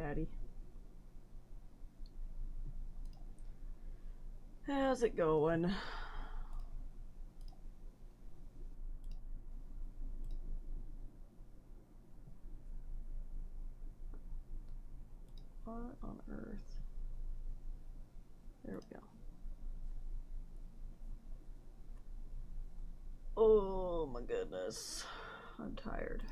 Daddy. How's it going? What on earth? There we go. Oh my goodness. I'm tired.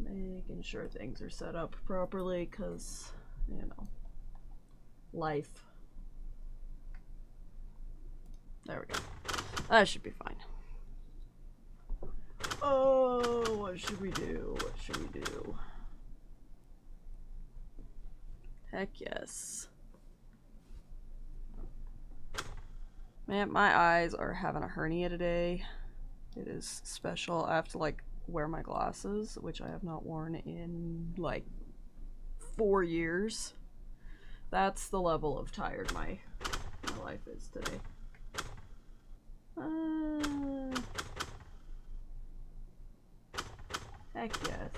Making sure things are set up properly, because, you know, life. There we go. That should be fine. Oh, what should we do? What should we do? Heck yes. Man, my eyes are having a hernia today. It is special. I have to, like, wear my glasses, which I have not worn in, like, 4 years. That's the level of tired my life is today. Heck yes.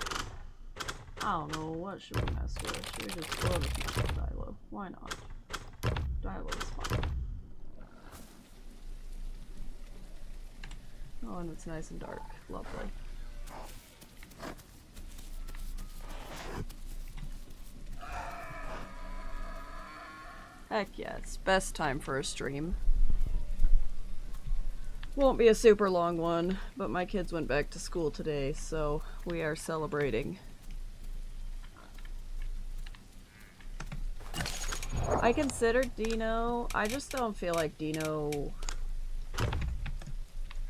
I don't know, what should we mess with? Should we just go with Dilo? Why not? Dilo is fine. Oh, and it's nice and dark. Lovely. Heck yes. Best time for a stream. Won't be a super long one, but my kids went back to school today, so we are celebrating. I considered Dino. I just don't feel like Dino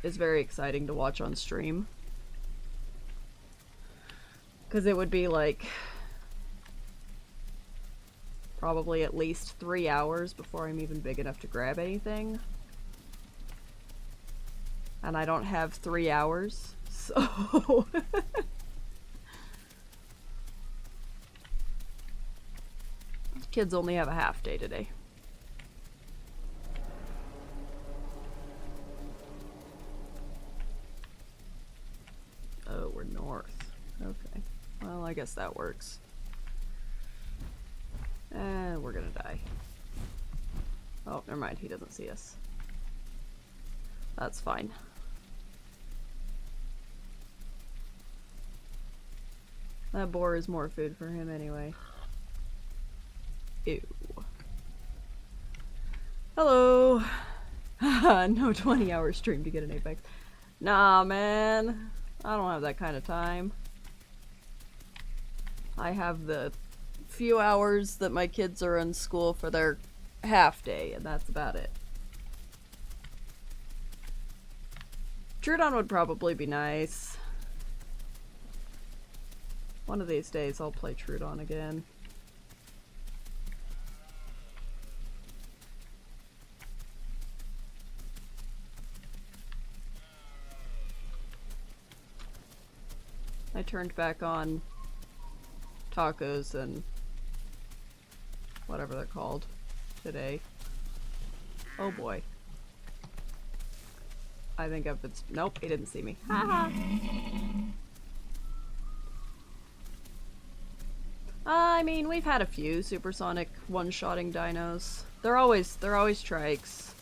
is very exciting to watch on stream. Because it would be like probably at least 3 hours before I'm even big enough to grab anything. And I don't have 3 hours, so... Kids only have a half day today. Oh, we're north. Okay. Well, I guess that works. And we're gonna die. Oh, never mind. He doesn't see us. That's fine. That boar is more food for him anyway. Ew. Hello! No 20-hour stream to get an Apex. Nah, man. I don't have that kind of time. I have the few hours that my kids are in school for their half day, and that's about it. Trudon would probably be nice. One of these days I'll play Trudon again. I turned back on tacos and whatever they're called today. Oh boy. I think I've been nope, he didn't see me. Haha. I mean, we've had a few supersonic one-shotting dinos. They're always trikes.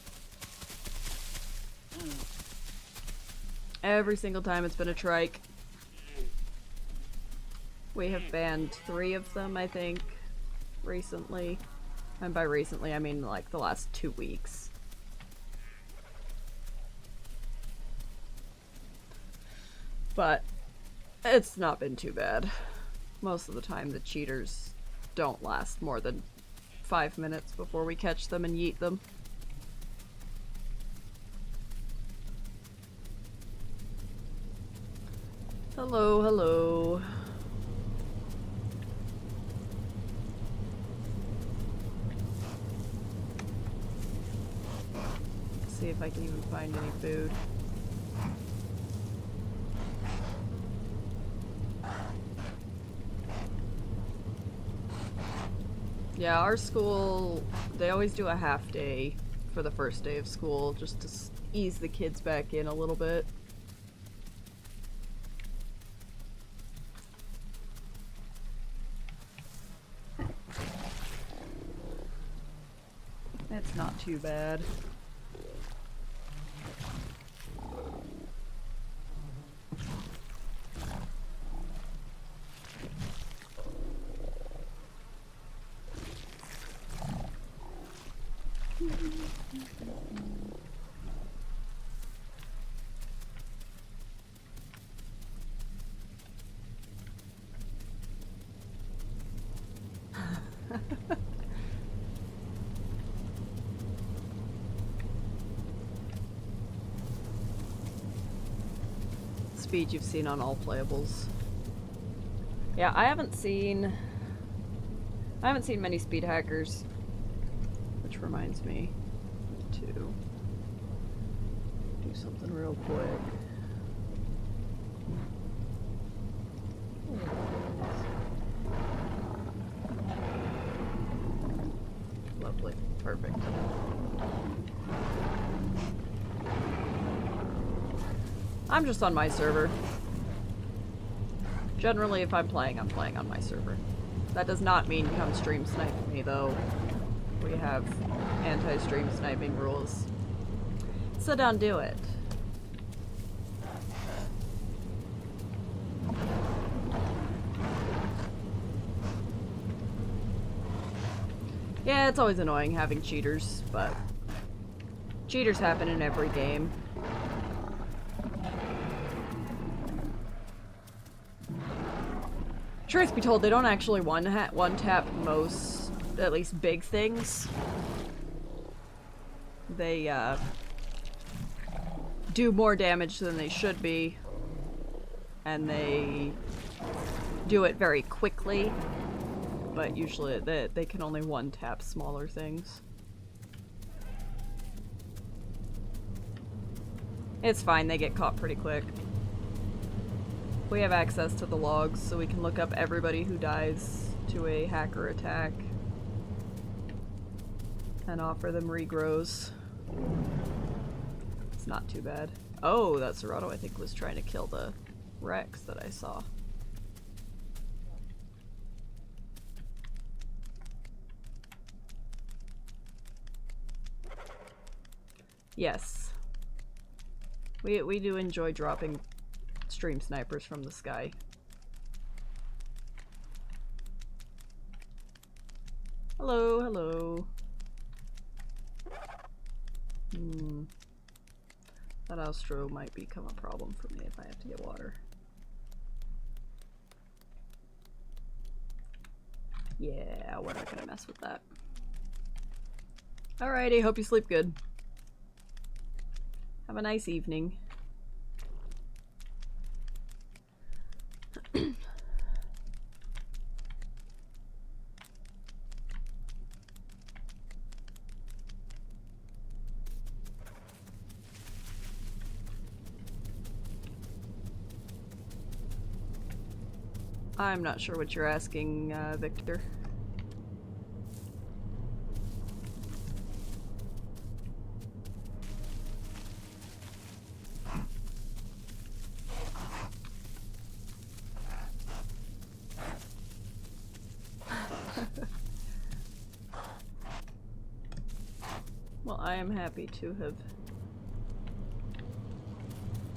Every single time it's been a trike. We have banned 3 of them, I think, recently. And by recently, I mean like the last 2 weeks. But it's not been too bad. Most of the time the cheaters don't last more than 5 minutes before we catch them and yeet them. Hello, hello. Let's see if I can even find any food. Yeah, our school, they always do a half day for the first day of school just to ease the kids back in a little bit. It's not too bad. Speed you've seen on all playables. Yeah, I haven't seen many speed hackers, which reminds me to do something real quick. Lovely. Perfect. I'm just on my server. Generally, if I'm playing on my server. That does not mean come stream snipe me, though. We have anti-stream sniping rules. So don't do it. Yeah, it's always annoying having cheaters, but cheaters happen in every game. Truth be told, they don't actually one-tap most, at least big things. They, do more damage than they should be, and they do it very quickly, but usually they can only one-tap smaller things. It's fine, they get caught pretty quick. We have access to the logs, so we can look up everybody who dies to a hacker attack and offer them regrows. It's not too bad. Oh, that Serato I think was trying to kill the Rex that I saw. Yes. We do enjoy dropping stream snipers from the sky. Hello, hello. That Austro might become a problem for me if I have to get water. Yeah, we're not gonna mess with that. Alrighty, hope you sleep good. Have a nice evening. I'm not sure what you're asking, Victor. Well, I am happy to have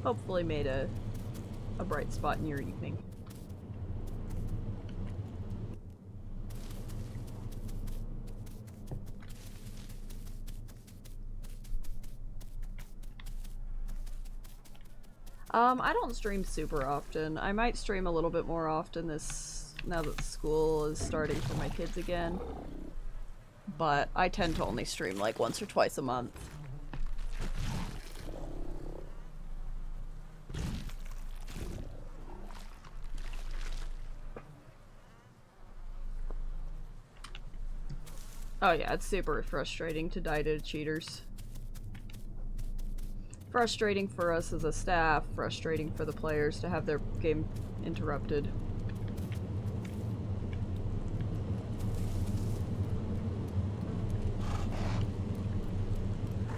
hopefully made a bright spot in your evening. I don't stream super often. I might stream a little bit more often now that school is starting for my kids again. But I tend to only stream like once or twice a month. Oh yeah, it's super frustrating to die to cheaters. Frustrating for us as a staff, frustrating for the players to have their game interrupted.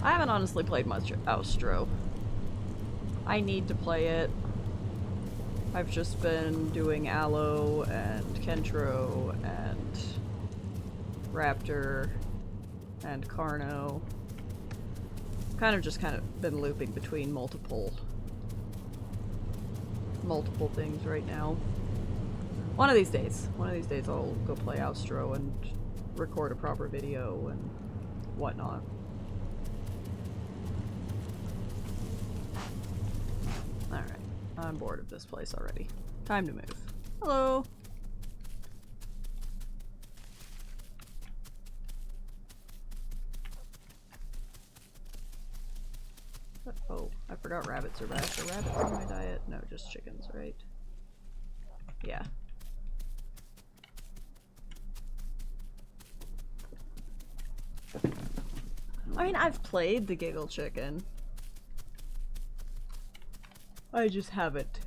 I haven't honestly played much Austro. I need to play it. I've just been doing Aloe and Kentro and Raptor and Carno. Kind of been looping between multiple things right now. One of these days I'll go play Austro and record a proper video and whatnot. Alright, I'm bored of this place already. Time to move. Hello! Oh, I forgot rabbits are back. Are rabbits in my diet? No, just chickens, right? Yeah. I mean, I've played the Giggle Chicken. I just haven't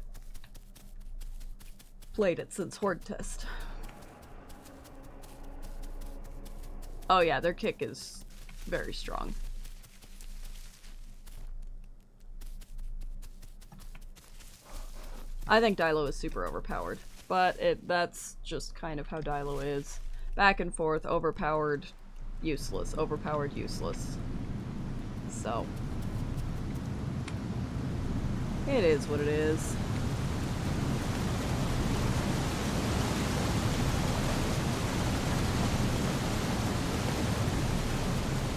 played it since Horde Test. Oh yeah, their kick is very strong. I think Dilo is super overpowered, but that's just kind of how Dilo is. Back and forth, overpowered, useless, overpowered, useless. So, it is what it is.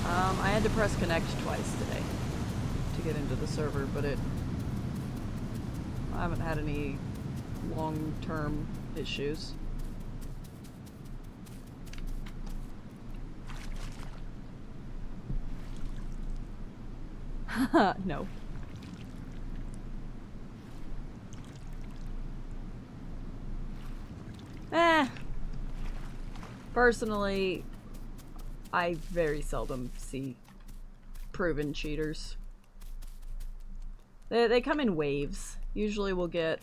I had to press connect twice today to get into the server, but I haven't had any long-term issues. No. Personally, I very seldom see proven cheaters. They come in waves. Usually we'll get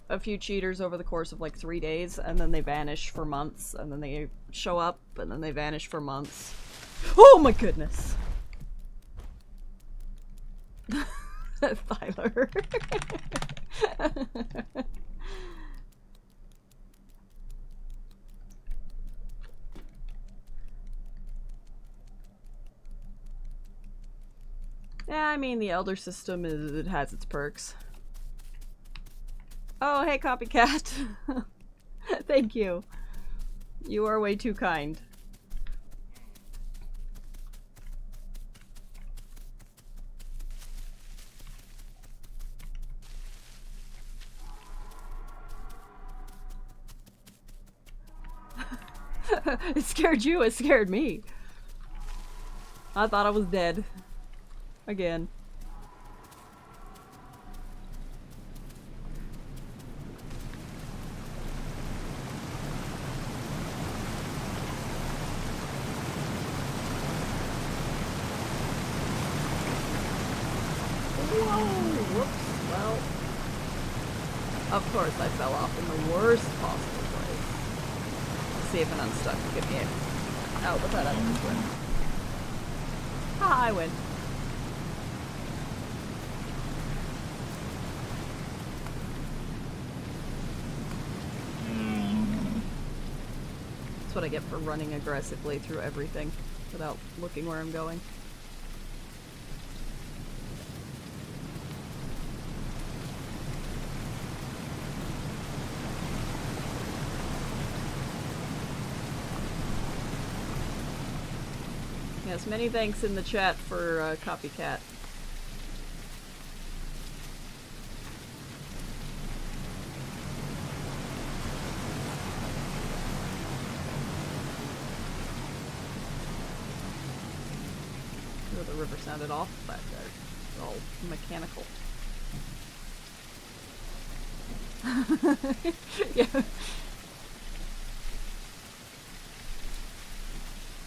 a few cheaters over the course of like 3 days, and then they vanish for months, and then they show up, and then they vanish for months. Oh my goodness! Tyler. Yeah, I mean, the Elder system it has its perks. Oh, hey, Copycat. Thank you. You are way too kind. It scared you, it scared me. I thought I was dead. Again. Whoa! Whoops. Well, of course I fell off in the worst possible place. Let's see if an unstuck will get me out without having to swim. Ah, I win. That's what I get for running aggressively through everything without looking where I'm going. Yes, many thanks in the chat for Copycat. Oh, the river sounded off back there. It's all mechanical. Yeah.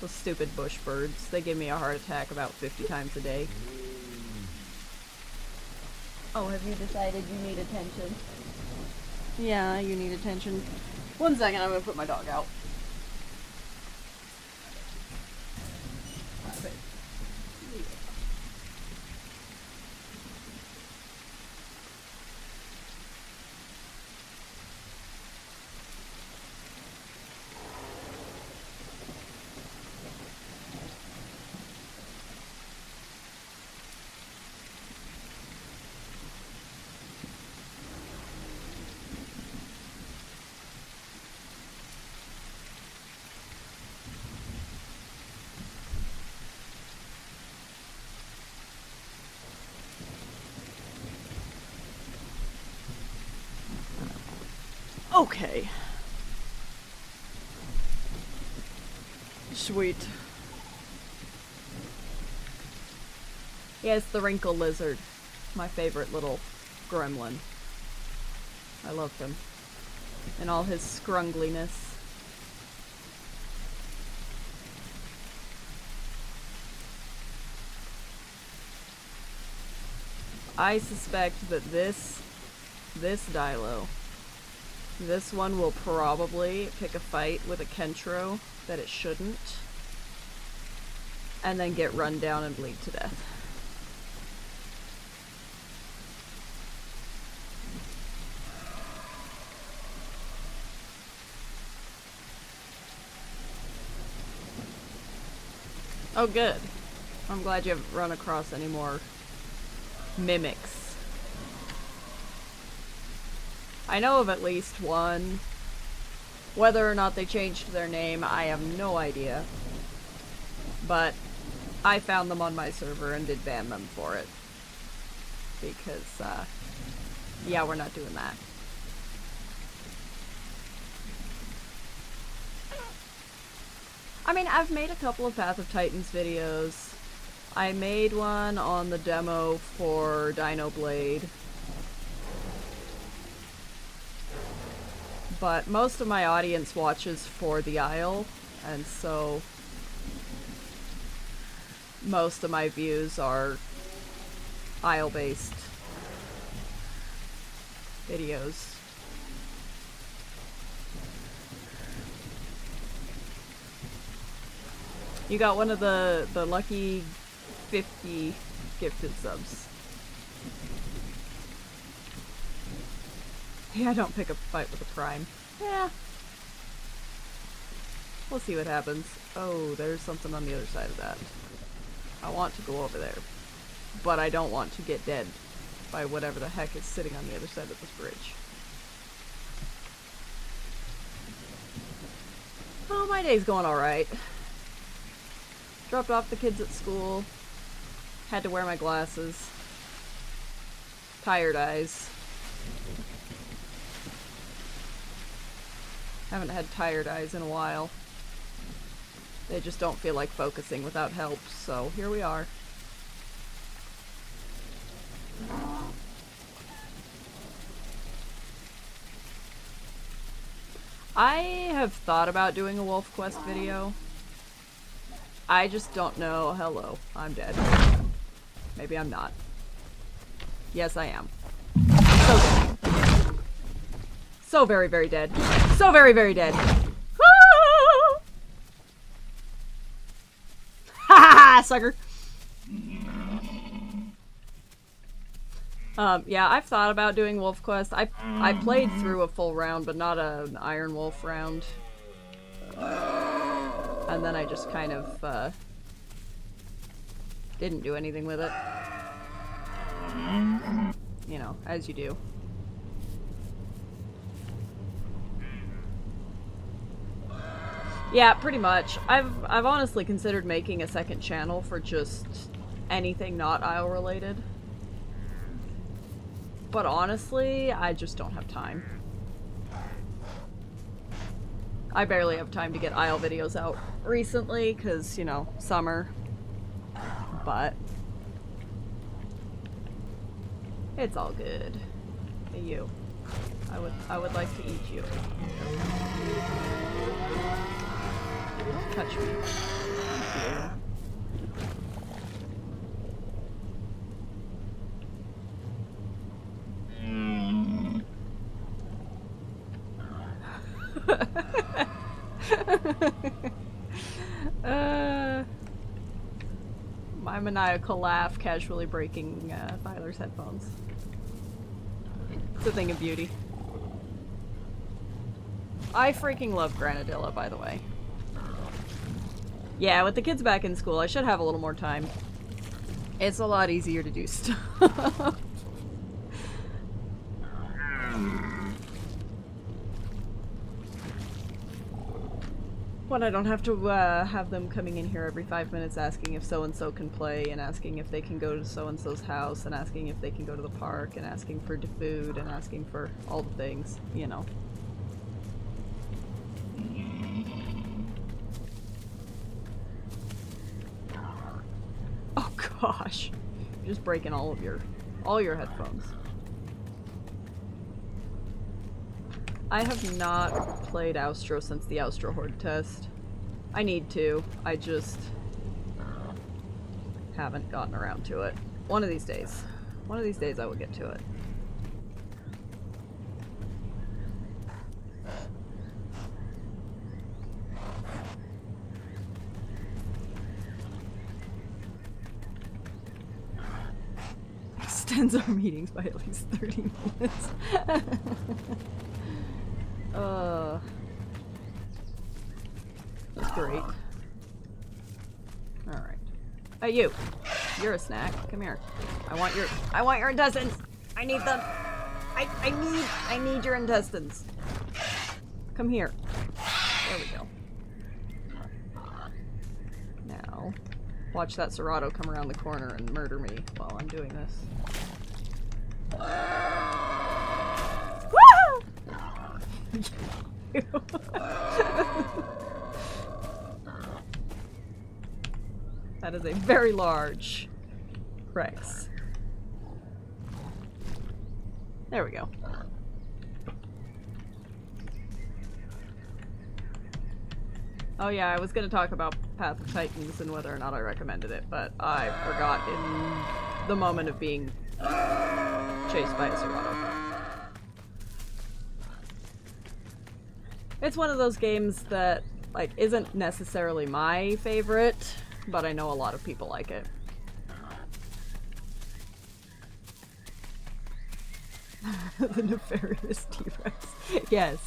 Those stupid bush birds. They give me a heart attack about 50 times a day. Oh, have you decided you need attention? Yeah, you need attention. 1 second, I'm gonna put my dog out. Okay. Sweet. Yeah, it's the wrinkle lizard. My favorite little gremlin. I love him. And all his scrungliness. I suspect that this Dilo, this one will probably pick a fight with a Kentro that it shouldn't, and then get run down and bleed to death. Oh good. I'm glad you haven't run across any more mimics. I know of at least one. Whether or not they changed their name, I have no idea. But I found them on my server and did ban them for it. Because, yeah, we're not doing that. I mean, I've made a couple of Path of Titans videos. I made one on the demo for Dino Blade. But most of my audience watches for the Isle, and so most of my views are Isle-based videos. You got one of the lucky 50 gifted subs. Yeah, don't pick a fight with a prime. Yeah. We'll see what happens. Oh, there's something on the other side of that. I want to go over there. But I don't want to get dead by whatever the heck is sitting on the other side of this bridge. Oh, my day's going alright. Dropped off the kids at school. Had to wear my glasses. Tired eyes. Haven't had tired eyes in a while. They just don't feel like focusing without help, so here we are. I have thought about doing a Wolf Quest video. I just don't know. Hello, I'm dead. Maybe I'm not. Yes, I am. So dead. So very, very dead. So very, very dead. Ha ha, sucker. Yeah, I've thought about doing Wolf Quest. I played through a full round, but not an Iron Wolf round. And then I just kind of, didn't do anything with it. You know, as you do. Yeah, pretty much. I've honestly considered making a second channel for just anything not Isle related. But honestly, I just don't have time. I barely have time to get Isle videos out recently, because, you know, summer. But it's all good. Hey, you. I would like to eat you. Touch me. Yeah. My maniacal laugh casually breaking Tyler's headphones. It's a thing of beauty. I freaking love Granadilla, by the way. Yeah, with the kids back in school, I should have a little more time. It's a lot easier to do stuff. When I don't have to have them coming in here every 5 minutes asking if so-and-so can play, and asking if they can go to so-and-so's house, and asking if they can go to the park, and asking for food, and asking for all the things, you know. gosh. You're just breaking all your headphones. I have not played Austro since the Austro Horde test. I need to. I just haven't gotten around to it. One of these days. One of these days I will get to it. Extends our meetings by at least 30 minutes. That's great. Alright. Hey, you! You're a snack. Come here. I want your intestines! I need them! I need your intestines. Come here. There we go. Now, watch that Serato come around the corner and murder me while I'm doing this. That is a very large Rex. There we go. Oh yeah, I was gonna talk about Path of Titans and whether or not I recommended it, but I forgot in the moment of being chased by a Serato. It's one of those games that, like, isn't necessarily my favorite, but I know a lot of people like it. The nefarious T-Rex. Yes.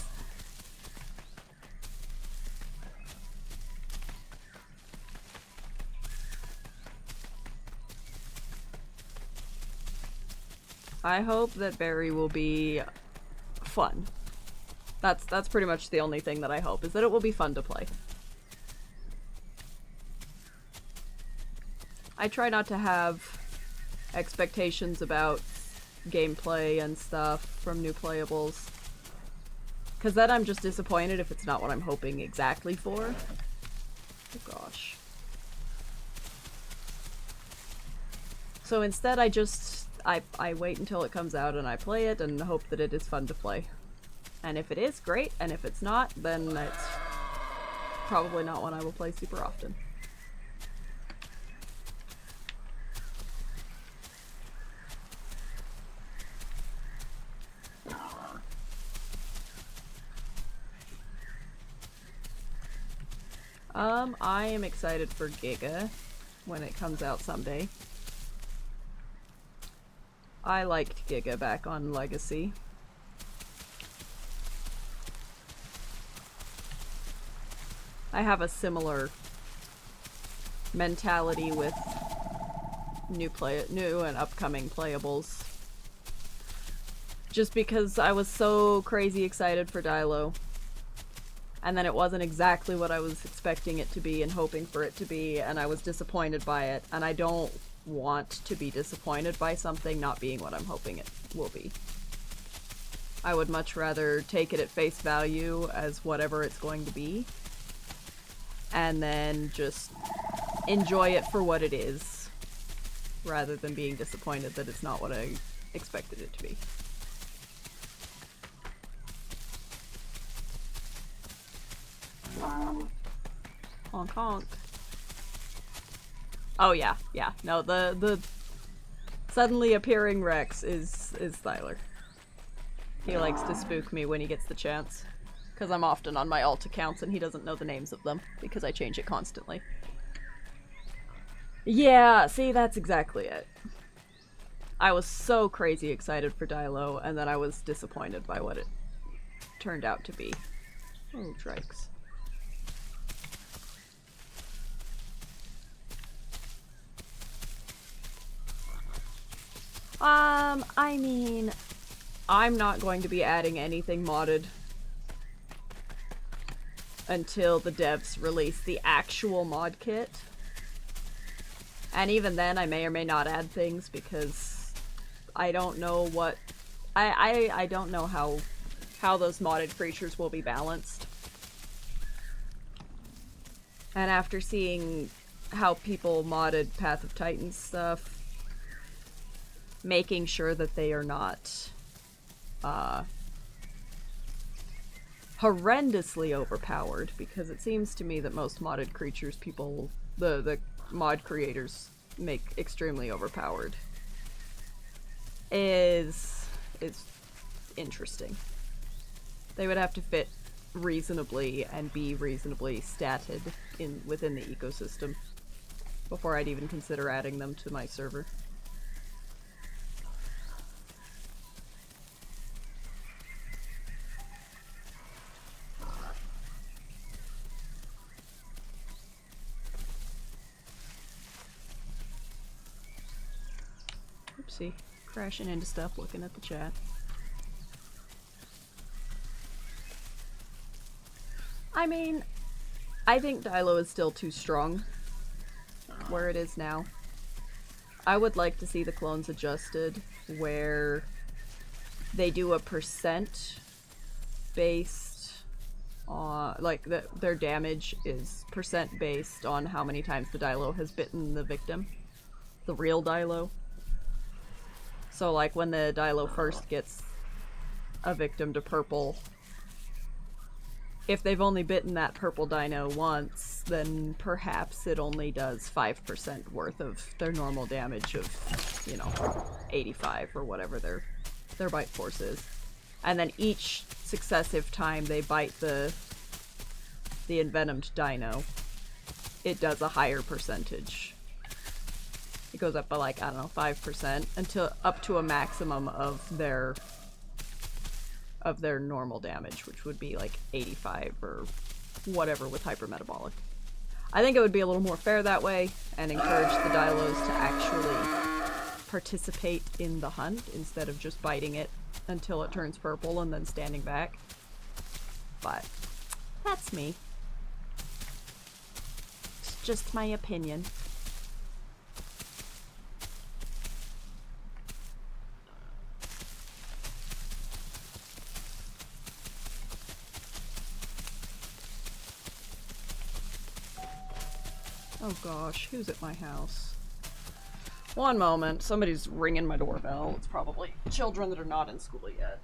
I hope that Barry will be fun. That's pretty much the only thing that I hope, is that it will be fun to play. I try not to have expectations about gameplay and stuff from new playables, because then I'm just disappointed if it's not what I'm hoping exactly for. Oh gosh. So instead I wait until it comes out and I play it and hope that it is fun to play. And if it is, great, and if it's not, then it's probably not one I will play super often. I am excited for Giga when it comes out someday. I liked Giga back on Legacy. I have a similar mentality with new and upcoming playables. Just because I was so crazy excited for Dilo. And then it wasn't exactly what I was expecting it to be and hoping for it to be, and I was disappointed by it, and I don't want to be disappointed by something not being what I'm hoping it will be. I would much rather take it at face value as whatever it's going to be, and then just enjoy it for what it is, rather than being disappointed that it's not what I expected it to be. Honk honk. Oh yeah, yeah. No, the suddenly appearing Rex is Thyler. He likes to spook me when he gets the chance. Because I'm often on my alt accounts and he doesn't know the names of them, because I change it constantly. Yeah, see, that's exactly it. I was so crazy excited for Dilo, and then I was disappointed by what it turned out to be. Oh, Trikes. I mean, I'm not going to be adding anything modded until the devs release the actual mod kit. And even then, I may or may not add things because I don't know what... I don't know how those modded creatures will be balanced. And after seeing how people modded Path of Titan stuff, making sure that they are not horrendously overpowered, because it seems to me that most modded creatures the mod creators make extremely overpowered is interesting. They would have to fit reasonably and be reasonably statted within the ecosystem before I'd even consider adding them to my server. Oopsie. Crashing into stuff, looking at the chat. I mean, I think Dilo is still too strong where it is now. I would like to see the clones adjusted where they do a percent based on, like, their damage is percent based on how many times the Dilo has bitten the victim. The real Dilo. So, like, when the Dilo first gets a victim to purple, if they've only bitten that purple dino once, then perhaps it only does 5% worth of their normal damage of, you know, 85 or whatever their bite force is. And then each successive time they bite the envenomed dino, it does a higher percentage. It goes up by, like, I don't know, 5% until up to a maximum of their normal damage, which would be like 85 or whatever with hypermetabolic. I think it would be a little more fair that way and encourage the Dilos to actually participate in the hunt instead of just biting it until it turns purple and then standing back. But that's me. It's just my opinion. Oh gosh, who's at my house? One moment, somebody's ringing my doorbell. It's probably children that are not in school yet.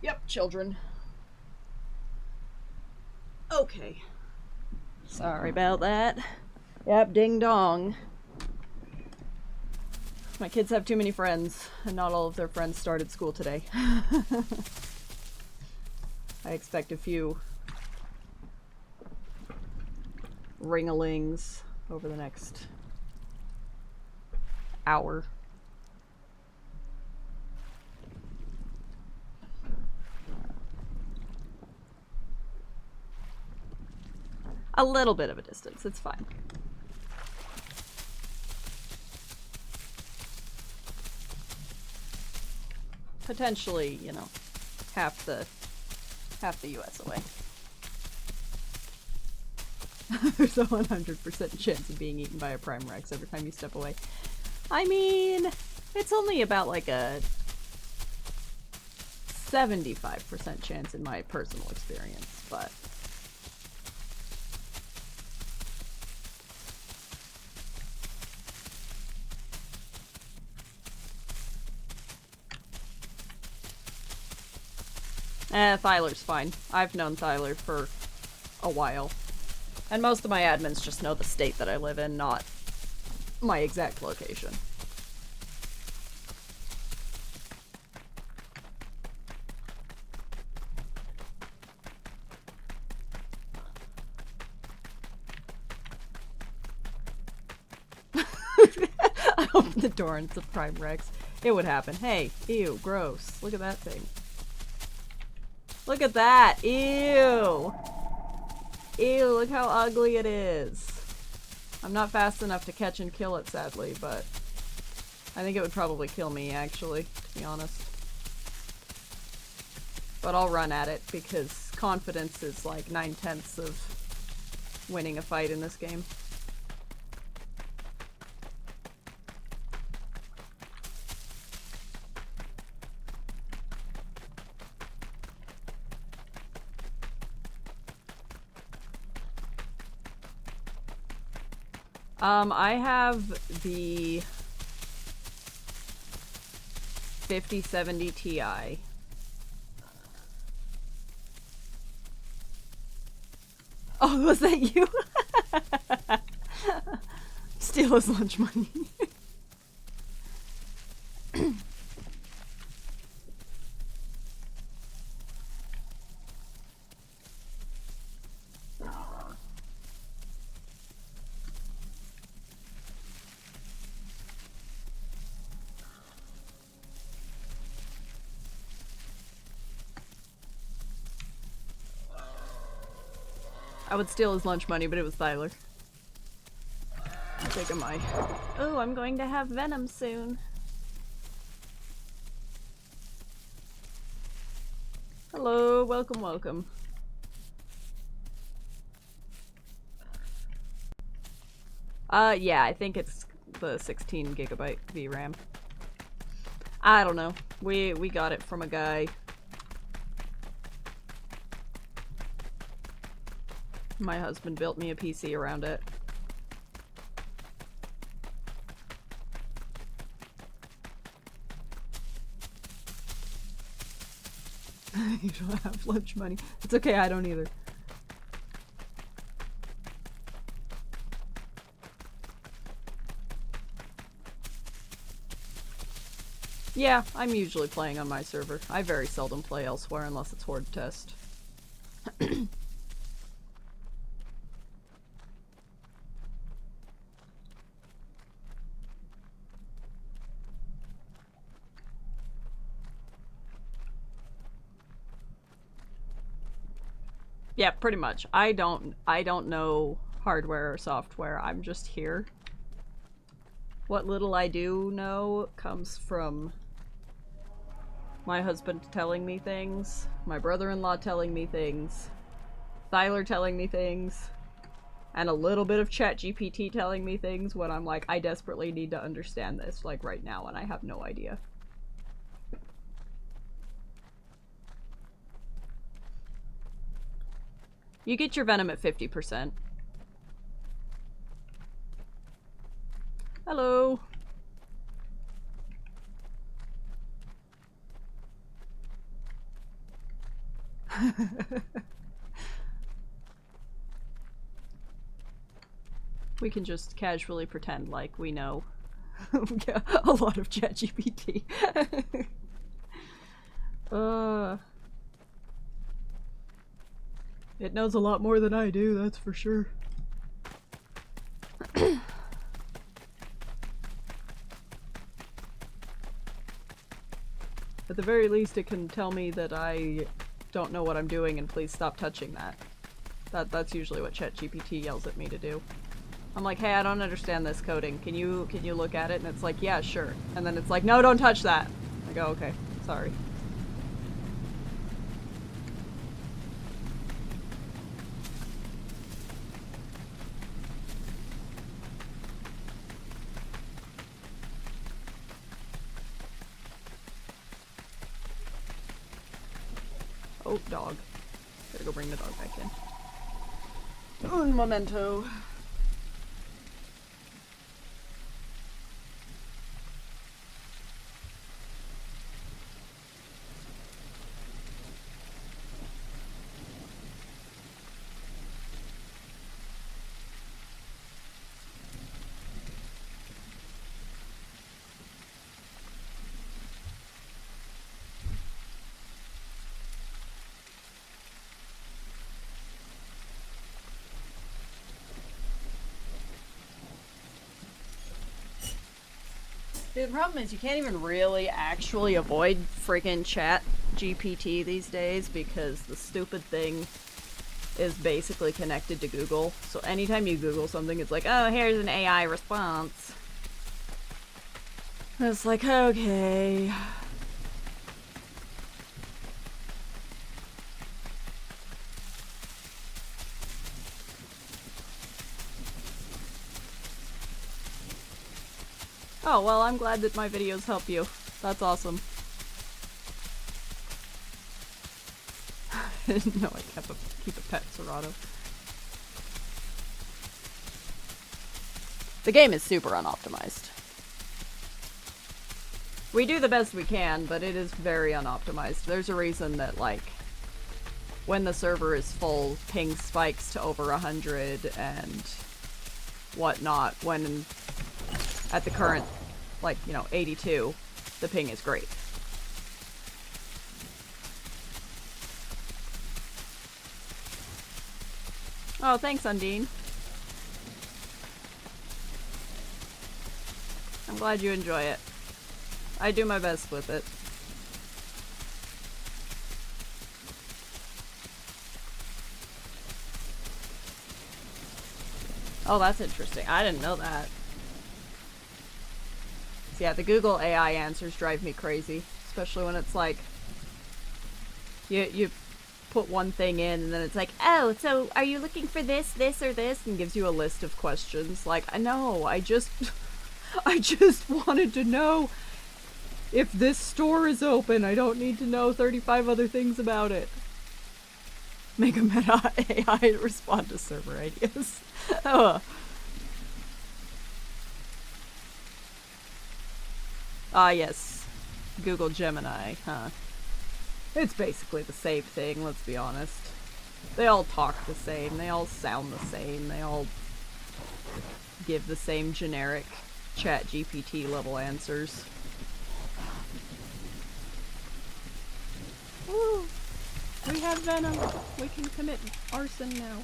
Yep, children. Okay. Sorry about that. Yep, ding dong. My kids have too many friends, and not all of their friends started school today. I expect a few ring-a-lings over the next hour. A little bit of a distance, it's fine. Potentially, you know, half the US away. There's a 100% chance of being eaten by a Prime Rex every time you step away. I mean, it's only about like a 75% chance in my personal experience, but Thyler's fine. I've known Thyler for a while. And most of my admins just know the state that I live in, not my exact location. I opened the door and it's a Prime Rex. It would happen. Hey, ew, gross. Look at that thing. Look at that! Ew! Ew, look how ugly it is. I'm not fast enough to catch and kill it, sadly, but I think it would probably kill me, actually, to be honest. But I'll run at it, because confidence is like 9/10 of winning a fight in this game. I have the 5070 Ti. Oh, was that you? Steal his lunch money. I would steal his lunch money, but it was Thyler. Take a mind. Oh, I'm going to have Venom soon. Hello, welcome, welcome. Yeah, I think it's the 16 gigabyte VRAM. I don't know. We got it from a guy. My husband built me a PC around it. You don't have lunch money. It's okay, I don't either. Yeah, I'm usually playing on my server. I very seldom play elsewhere unless it's Horde Test. Yeah, pretty much. I don't know hardware or software. I'm just here. What little I do know comes from my husband telling me things, my brother-in-law telling me things, Thyler telling me things, and a little bit of ChatGPT telling me things when I'm like, I desperately need to understand this, like right now, and I have no idea. You get your Venom at 50%. Hello. We can just casually pretend like we know a lot of ChatGPT. It knows a lot more than I do, that's for sure. At the very least, it can tell me that I don't know what I'm doing and please stop touching that. That's usually what ChatGPT yells at me to do. I'm like, hey, I don't understand this coding. Can you look at it? And it's like, yeah, sure. And then it's like, no, don't touch that. I go, okay, sorry. Oh, dog. Gotta go bring the dog back in. Un momento. The problem is you can't even really actually avoid friggin' Chat GPT these days because the stupid thing is basically connected to Google. So anytime you Google something, it's like, oh, here's an AI response. It's like, okay. Oh, well, I'm glad that my videos help you. That's awesome. No, I keep a pet Serato. The game is super unoptimized. We do the best we can, but it is very unoptimized. There's a reason that, like, when the server is full, ping spikes to over 100 and whatnot. When at the current, like, you know, 82, the ping is great. Oh, thanks, Undine. I'm glad you enjoy it. I do my best with it. Oh, that's interesting. I didn't know that. So yeah, the Google AI answers drive me crazy. Especially when it's like, you put one thing in and then it's like, oh, so are you looking for this, this, or this? And gives you a list of questions. Like, no, I just wanted to know if this store is open. I don't need to know 35 other things about it. Make a meta AI respond to server ideas. Oh. Ah, yes. Google Gemini, huh? It's basically the same thing, let's be honest. They all talk the same, they all sound the same, they all give the same generic ChatGPT level answers. Woo! We have venom! We can commit arson now.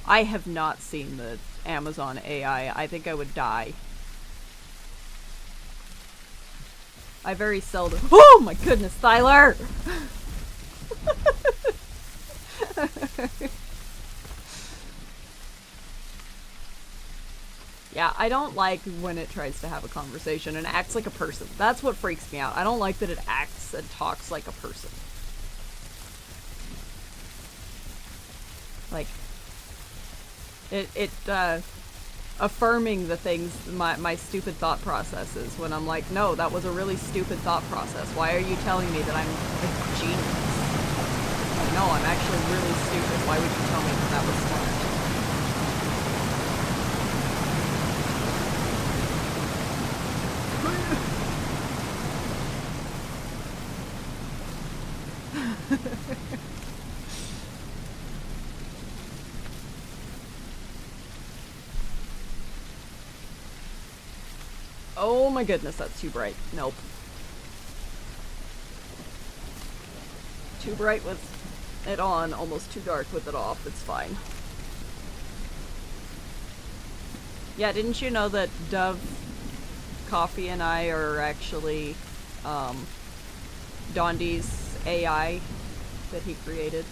I have not seen the Amazon AI. I think I would die. I very seldom— oh my goodness, Tyler! Yeah, I don't like when it tries to have a conversation and acts like a person. That's what freaks me out. I don't like that it acts and talks like a person. Like, affirming the things, my stupid thought processes, when I'm like, no, that was a really stupid thought process. Why are you telling me that I'm a genius? Like, no, I'm actually really stupid. Why would you tell me that that was smart? Oh my goodness, that's too bright. Nope. Too bright with it on, almost too dark with it off. It's fine. Yeah, didn't you know that Dove Coffee and I are actually Dondi's AI that he created?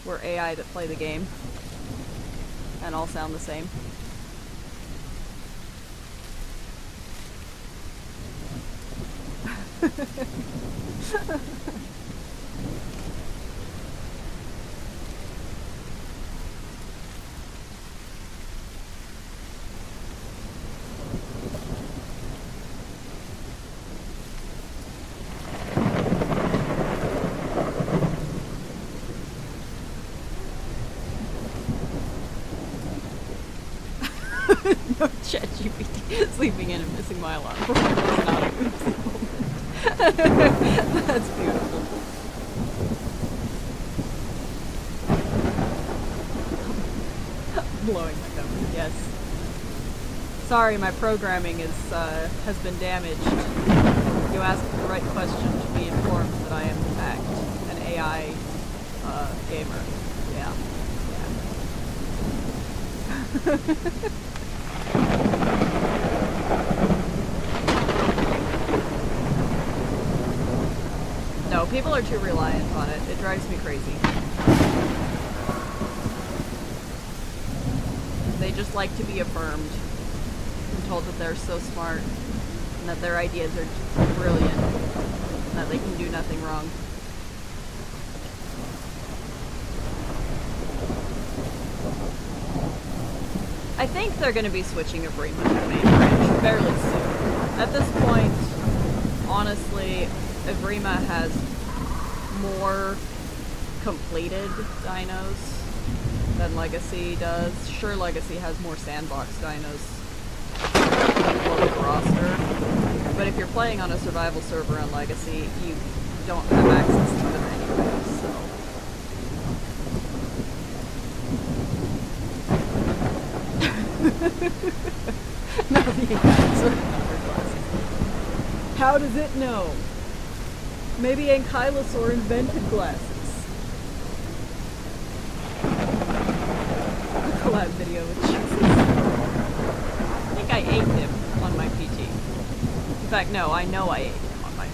We're AI that play the game and all sound the same. No, ChatGPT sleeping in and missing my alarm was not a oopsie moment. That's beautiful. Blowing my cover, yes. Sorry, my programming has been damaged. You asked the right question to be informed that I am in fact an AI gamer. Yeah. No, people are too reliant on it. It drives me crazy. They just like to be affirmed and told that they're so smart and that their ideas are brilliant and that they can do nothing wrong. I think they're going to be switching Evrima to the main branch fairly soon. At this point, honestly, Evrima has more completed dinos than Legacy does. Sure, Legacy has more sandbox dinos than the roster, but if you're playing on a survival server on Legacy, you don't have access to them anyway, so... No, the answer. How does it know? Maybe Ankylosaur invented glasses. A collab video with Jesus. I think I ate him on my PT. In fact, no, I know I ate him on my PT.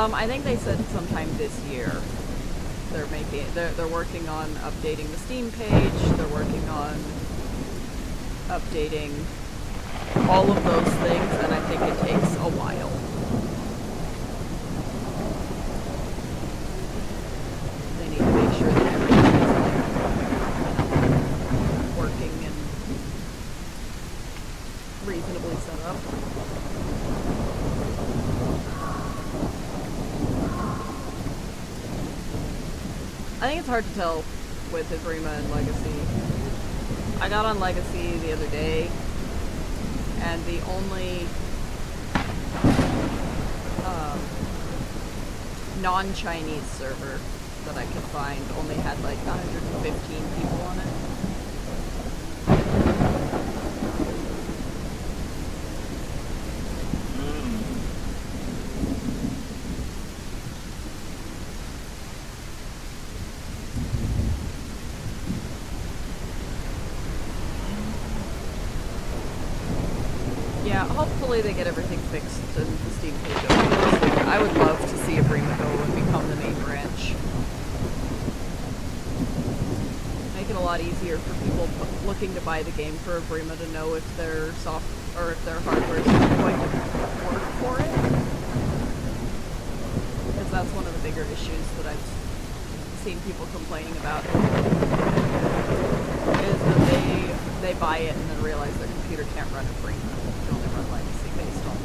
I think they said sometime this year. They're working on updating the Steam page. They're working on updating all of those things, and I think it takes a while. They need to make sure that everything is working and reasonably set up. I think it's hard to tell with Evrima and Legacy. I got on Legacy the other day, and the only non-Chinese server that I could find only had like 115 people on it. Hopefully they get everything fixed and the Steam page opens. I would love to see Evrima go and become the main branch. Make it a lot easier for people looking to buy the game for Evrima to know if their if their hardware is going to work for it. Because that's one of the bigger issues that I've seen people complaining about. Is that they buy it and then realize their computer can't run Evrima. It can only run Legacy based on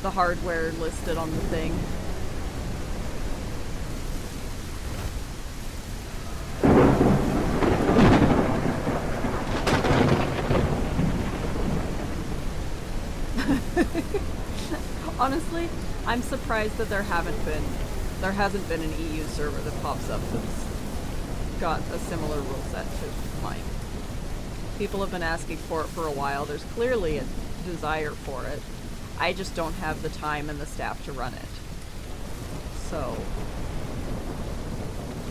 the hardware listed on the thing. Honestly, I'm surprised that there hasn't been an EU server that pops up that's got a similar rule set to mine. People have been asking for it for a while. There's clearly a desire for it. I just don't have the time and the staff to run it. So,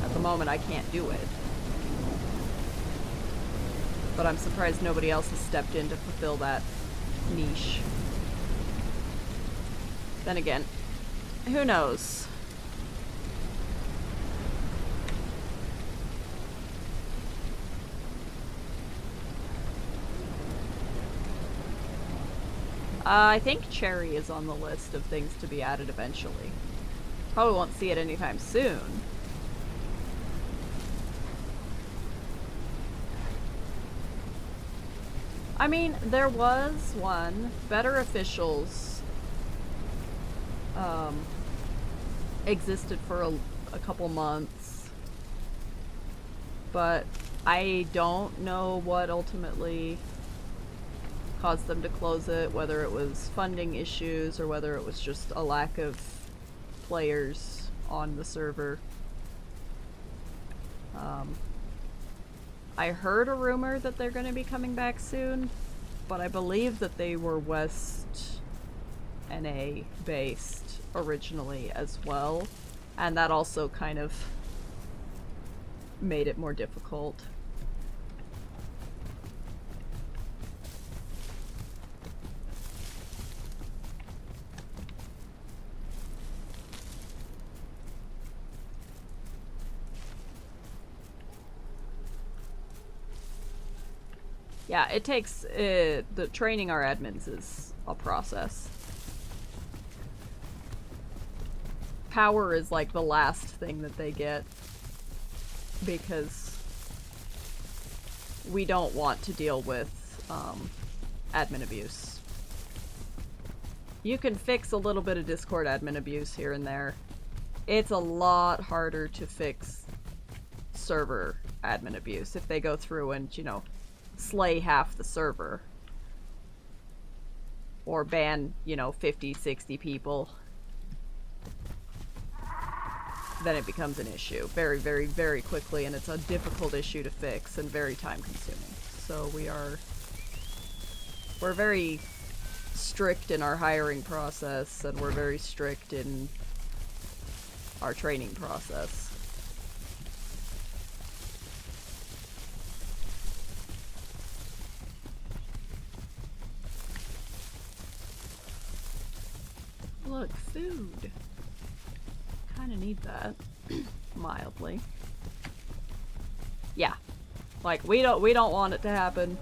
at the moment I can't do it. But I'm surprised nobody else has stepped in to fulfill that niche. Then again, who knows? I think Cherry is on the list of things to be added eventually. Probably won't see it anytime soon. I mean, there was one. Better Officials existed for a couple months. But I don't know what ultimately caused them to close it, whether it was funding issues or whether it was just a lack of players on the server. I heard a rumor that they're going to be coming back soon, but I believe that they were West NA based originally as well, and that also kind of made it more difficult. Yeah, it takes, the training our admins is a process. Power is like the last thing that they get, because we don't want to deal with, admin abuse. You can fix a little bit of Discord admin abuse here and there. It's a lot harder to fix server admin abuse if they go through and, you know, slay half the server. Or ban, you know, 50, 60 people. Then it becomes an issue very, very, very quickly, and it's a difficult issue to fix and very time consuming. So we're very strict in our hiring process, and we're very strict in our training process. Look, food. Kinda need that. Mildly. Yeah. Like, we don't want it to happen.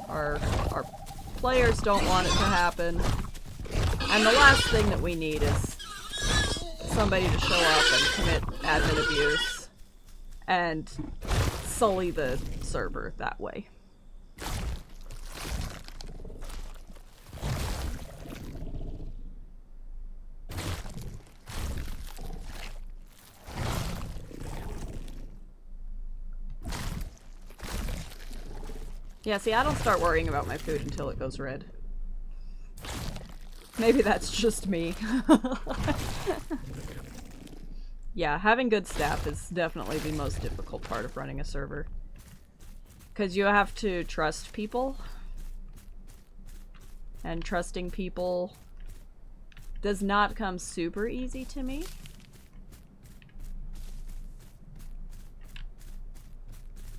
Our players don't want it to happen. And the last thing that we need is somebody to show up and commit admin abuse and sully the server that way. Yeah, see, I don't start worrying about my food until it goes red. Maybe that's just me. Yeah, having good staff is definitely the most difficult part of running a server. Because you have to trust people. And trusting people does not come super easy to me.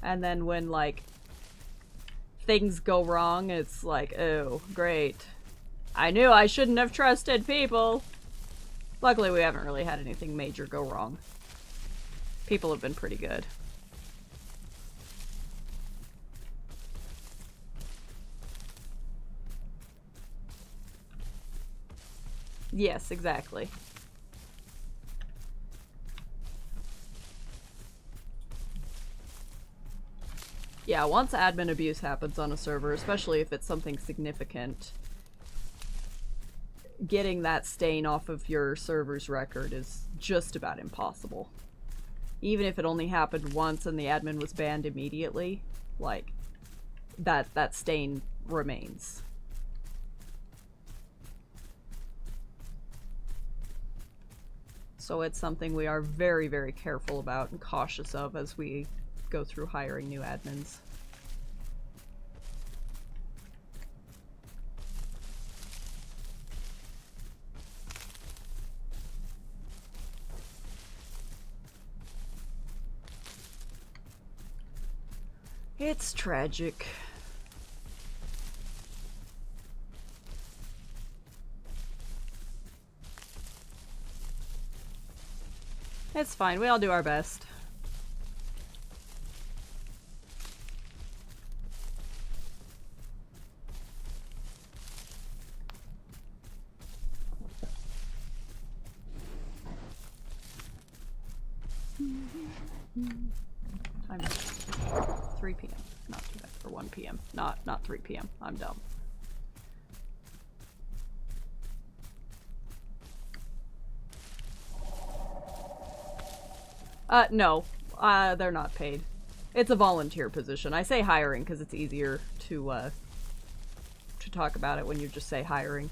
And then when, like, things go wrong, it's like, oh, great. I knew I shouldn't have trusted people. Luckily, we haven't really had anything major go wrong. People have been pretty good. Yes, exactly. Yeah, once admin abuse happens on a server, especially if it's something significant, getting that stain off of your server's record is just about impossible. Even if it only happened once and the admin was banned immediately, like, that stain remains. So it's something we are very, very careful about and cautious of as we go through hiring new admins. It's tragic. It's fine, we all do our best. Time 3 p.m. Not too bad. Or 1 p.m. Not 3 p.m. I'm dumb. No. They're not paid. It's a volunteer position. I say hiring because it's easier to talk about it when you just say hiring.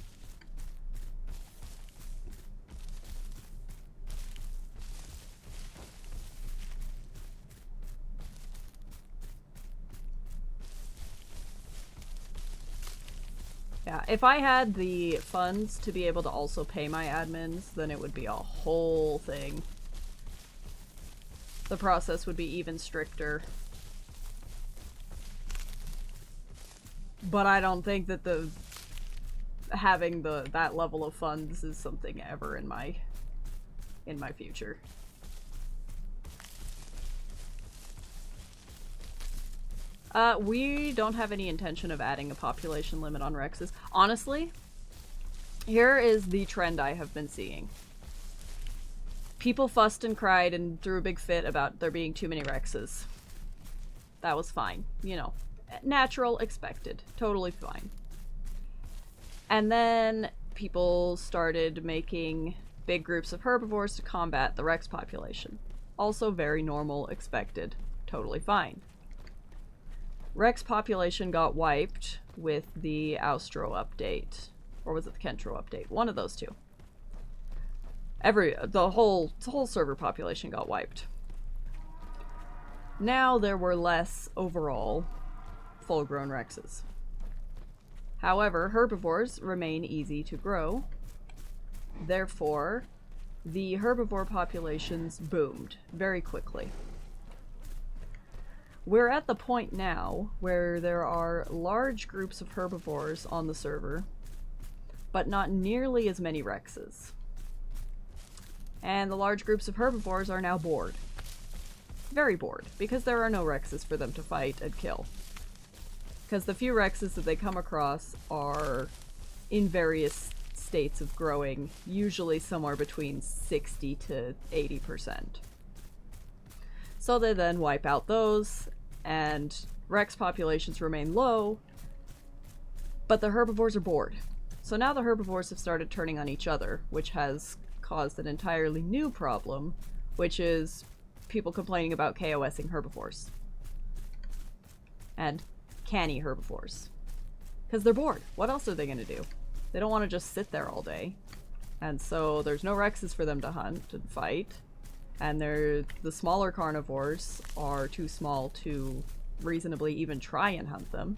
Yeah, if I had the funds to be able to also pay my admins, then it would be a whole thing. The process would be even stricter. But I don't think that having that level of funds is something ever in my future. We don't have any intention of adding a population limit on Rexes. Honestly, here is the trend I have been seeing. People fussed and cried and threw a big fit about there being too many Rexes. That was fine. You know, natural, expected. Totally fine. And then people started making big groups of herbivores to combat the Rex population. Also very normal, expected, totally fine. Rex population got wiped with the Austro update. Or was it the Kentro update? One of those two. The whole server population got wiped. Now there were less overall full-grown Rexes. However, herbivores remain easy to grow. Therefore, the herbivore populations boomed very quickly. We're at the point now where there are large groups of herbivores on the server, but not nearly as many Rexes. And the large groups of herbivores are now bored. Very bored, because there are no Rexes for them to fight and kill. Because the few Rexes that they come across are in various states of growing, usually somewhere between 60 to 80%. So they then wipe out those, and Rex populations remain low, but the herbivores are bored. So now the herbivores have started turning on each other, which has caused an entirely new problem, which is people complaining about KOSing herbivores. And canny herbivores. Because they're bored. What else are they going to do? They don't want to just sit there all day. And so there's no Rexes for them to hunt and fight. And the smaller carnivores are too small to reasonably even try and hunt them.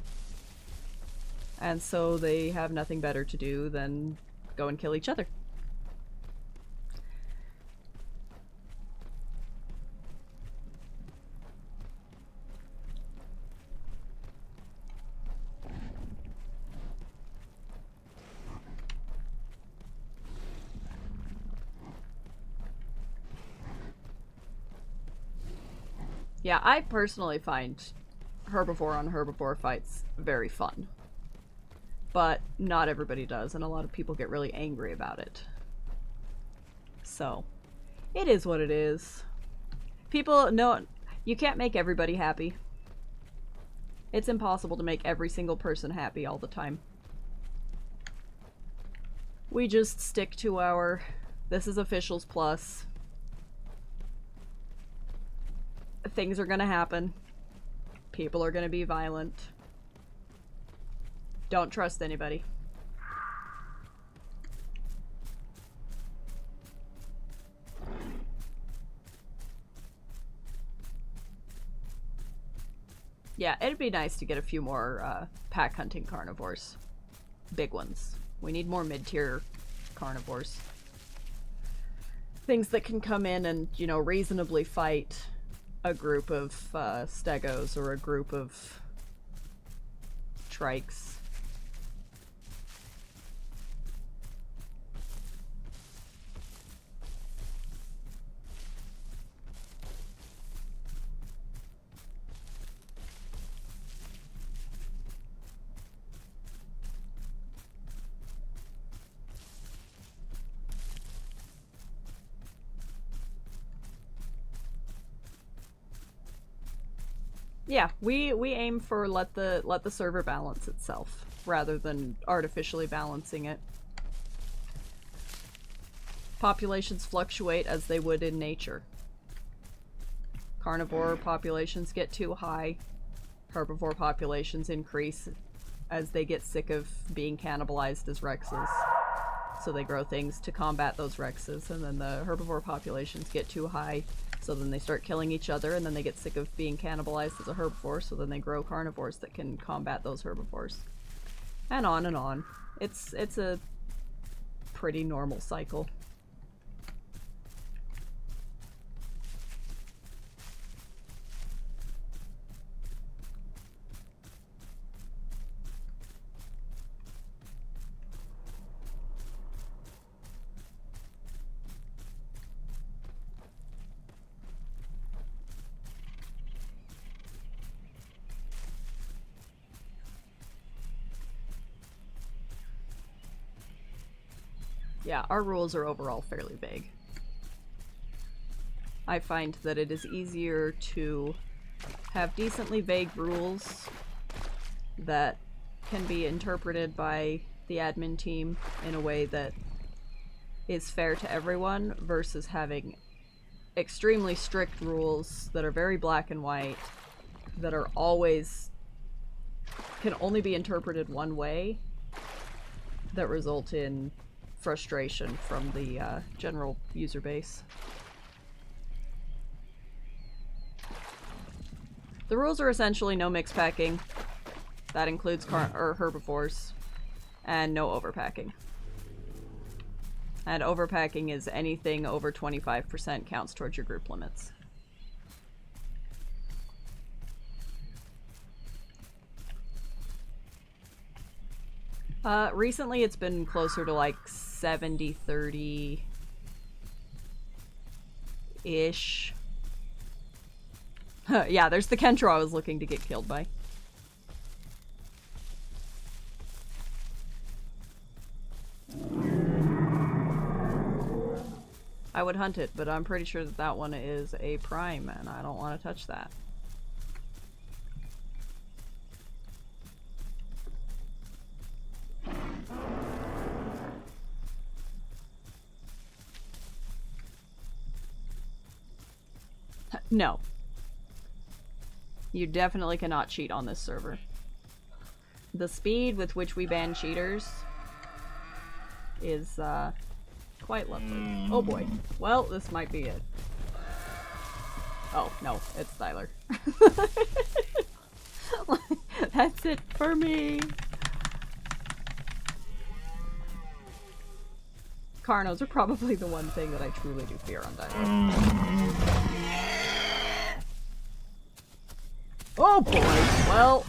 And so they have nothing better to do than go and kill each other. Yeah, I personally find herbivore on herbivore fights very fun. But not everybody does, and a lot of people get really angry about it. So, it is what it is. People know you can't make everybody happy. It's impossible to make every single person happy all the time. We just stick to our, this is officials plus. Things are gonna happen. People are gonna be violent. Don't trust anybody. Yeah, it'd be nice to get a few more pack hunting carnivores. Big ones. We need more mid-tier carnivores. Things that can come in and, you know, reasonably fight a group of stegos or a group of trikes. Yeah, we aim for let the server balance itself rather than artificially balancing it. Populations fluctuate as they would in nature. Carnivore populations get too high. Herbivore populations increase as they get sick of being cannibalized as Rexes. So they grow things to combat those Rexes, and then the herbivore populations get too high, so then they start killing each other, and then they get sick of being cannibalized as a herbivore, so then they grow carnivores that can combat those herbivores. And on and on. It's a pretty normal cycle. Yeah, our rules are overall fairly vague. I find that it is easier to have decently vague rules that can be interpreted by the admin team in a way that is fair to everyone versus having extremely strict rules that are very black and white, that are always can only be interpreted one way, that result in frustration from the general user base. The rules are essentially no mix packing. That includes herbivores, and no overpacking. And overpacking is anything over 25% counts towards your group limits. Recently it's been closer to like 70-30-ish. Yeah, there's the Kentro I was looking to get killed by. I would hunt it, but I'm pretty sure that that one is a prime, and I don't want to touch that. No. You definitely cannot cheat on this server. The speed with which we ban cheaters is, quite lovely. Oh boy. Well, this might be it. Oh, no. It's Tyler. That's it for me. Carnos are probably the one thing that I truly do fear on Tyler. Oh boy. Well.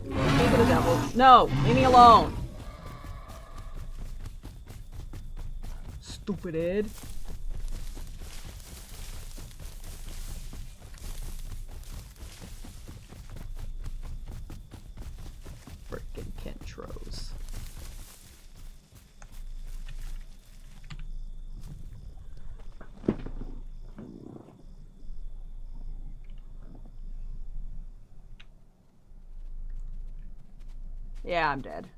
Speak of the devil. No! Leave me alone! Stupid. Frickin' Kentros. Yeah, I'm dead.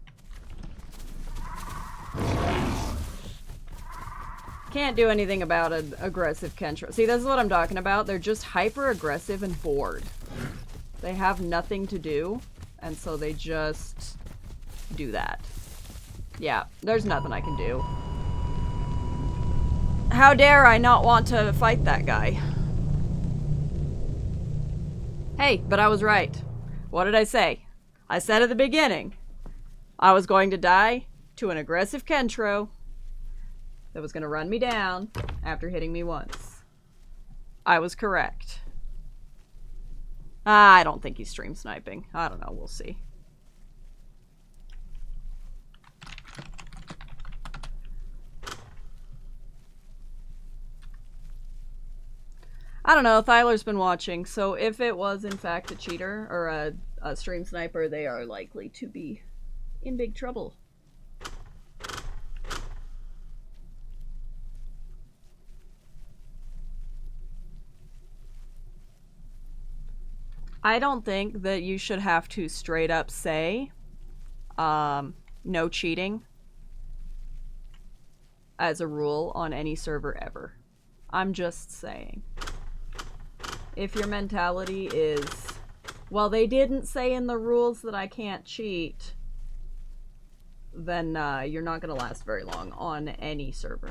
Can't do anything about an aggressive Kentro. See, this is what I'm talking about. They're just hyper aggressive and bored. They have nothing to do, and so they just do that. Yeah, there's nothing I can do. How dare I not want to fight that guy? Hey, but I was right. What did I say? I said at the beginning I was going to die to an aggressive Kentro that was going to run me down after hitting me once. I was correct. I don't think he's stream sniping. I don't know. We'll see. I don't know. Thyler's been watching, so if it was in fact a cheater or a stream sniper, they are likely to be in big trouble. I don't think that you should have to straight up say no cheating as a rule on any server ever. I'm just saying. If your mentality is, well, they didn't say in the rules that I can't cheat, then you're not going to last very long on any server.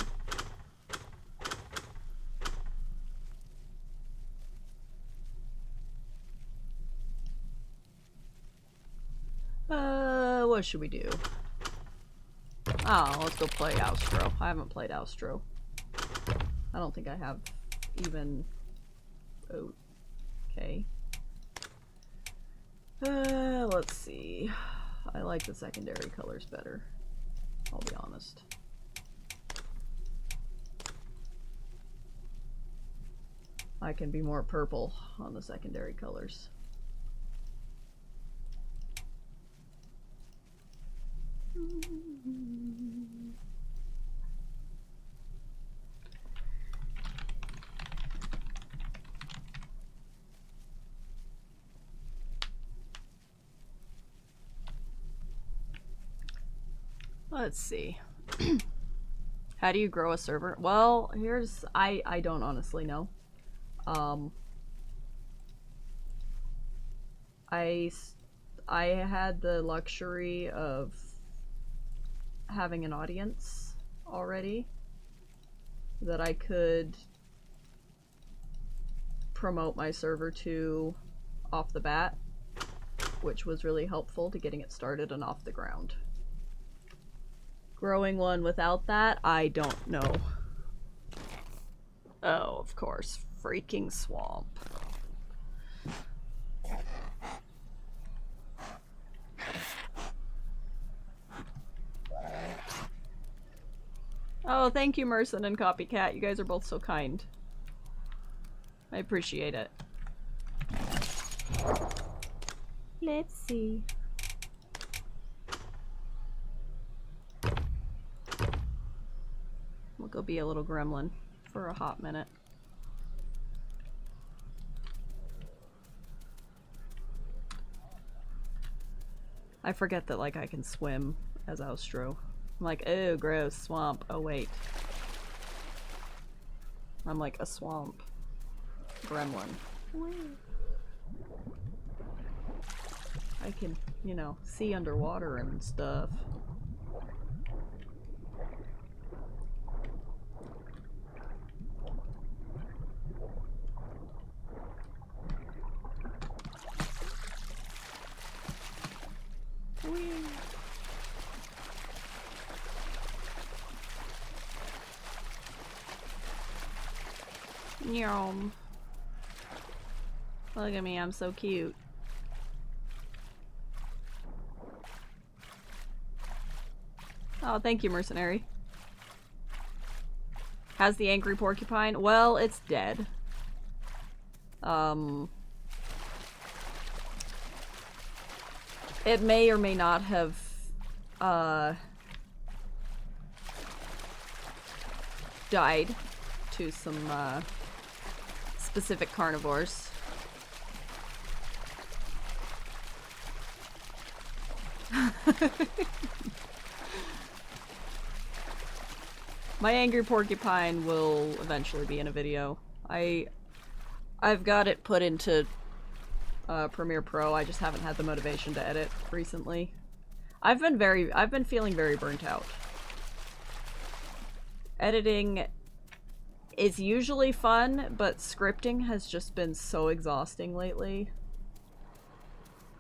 What should we do? Oh, let's go play Austro. I haven't played Austro. I don't think I have even... Oh, okay. Let's see. I like the secondary colors better. I'll be honest. I can be more purple on the secondary colors. Let's see. How do you grow a server? Well, here's... I don't honestly know. I had the luxury of having an audience already that I could promote my server to off the bat, which was really helpful to getting it started and off the ground. Growing one without that, I don't know. Oh, of course. Freaking swamp. Oh, thank you, Merson and Copycat. You guys are both so kind. I appreciate it. Let's see. We'll go be a little gremlin for a hot minute. I forget that, like, I can swim as Austro. I'm like, oh, gross, swamp. Oh, wait. I'm like a swamp gremlin. I can, you know, see underwater and stuff. Whee. Yum. Look at me, I'm so cute. Oh, thank you, mercenary. Has the angry porcupine? Well, it's dead. It may or may not have, died to some, specific carnivores. My angry porcupine will eventually be in a video. I've got it put into Premiere Pro. I just haven't had the motivation to edit recently. I've been feeling very burnt out. Editing is usually fun, but scripting has just been so exhausting lately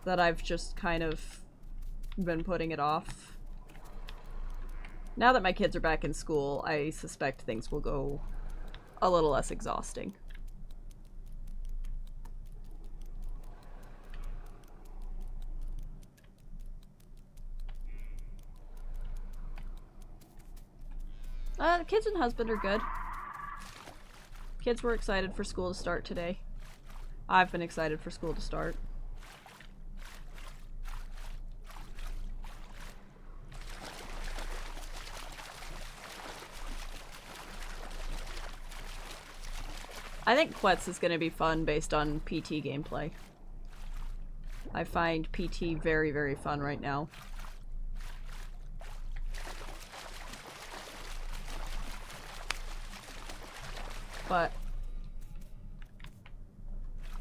that I've just kind of been putting it off. Now that my kids are back in school, I suspect things will go a little less exhausting. The kids and husband are good. Kids were excited for school to start today. I've been excited for school to start. I think Quetz is going to be fun based on PT gameplay. I find PT very, very fun right now. But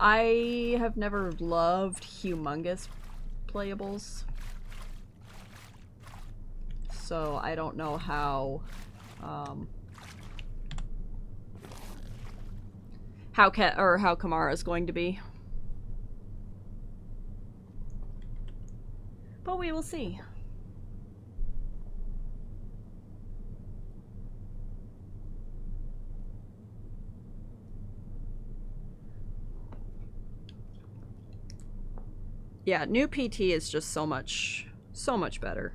I have never loved humongous playables. So I don't know how Kamara is going to be. But we will see. Yeah, new PT is just so much better.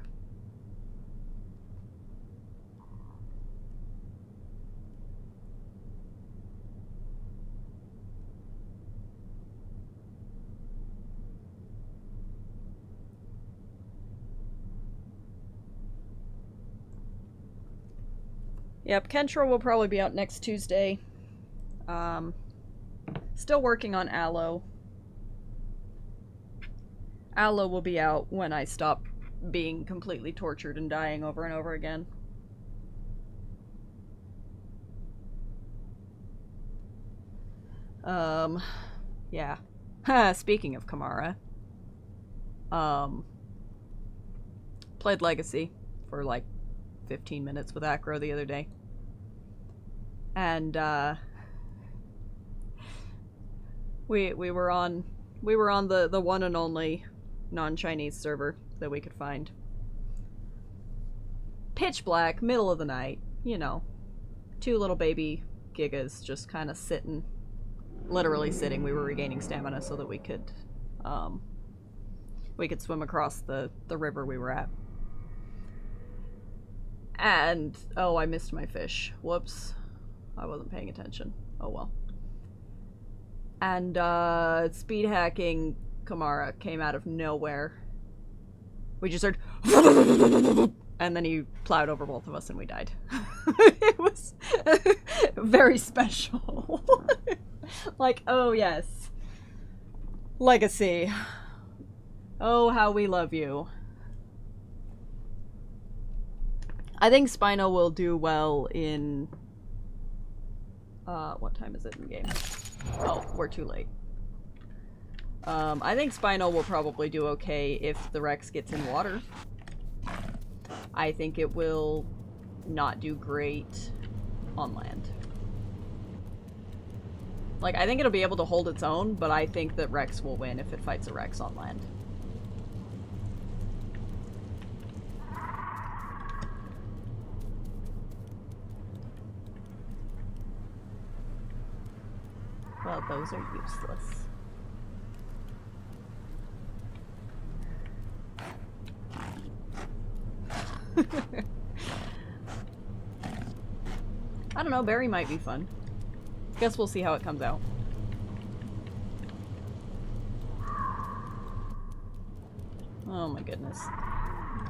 Yep, Kentra will probably be out next Tuesday. Still working on Aloe. Aloe will be out when I stop being completely tortured and dying over and over again. Yeah. Speaking of Kamara, played Legacy for like 15 minutes with Acro the other day. And, we were on the one and only non-Chinese server that we could find. Pitch black, middle of the night, you know. Two little baby Gigas just kind of sitting, literally sitting. We were regaining stamina so that we could swim across the river we were at. And, oh, I missed my fish. Whoops. I wasn't paying attention. Oh well. And, speed hacking Kamara came out of nowhere. We just heard and then he plowed over both of us and we died. It was very special. Like, oh yes. Legacy. Oh, how we love you. I think Spino will do well in... what time is it in game? Oh, we're too late. I think Spino will probably do okay if the Rex gets in water. I think it will not do great on land. Like, I think it'll be able to hold its own, but I think that Rex will win if it fights a Rex on land. Well, those are useless. I don't know, berry might be fun. Guess we'll see how it comes out. Oh my goodness.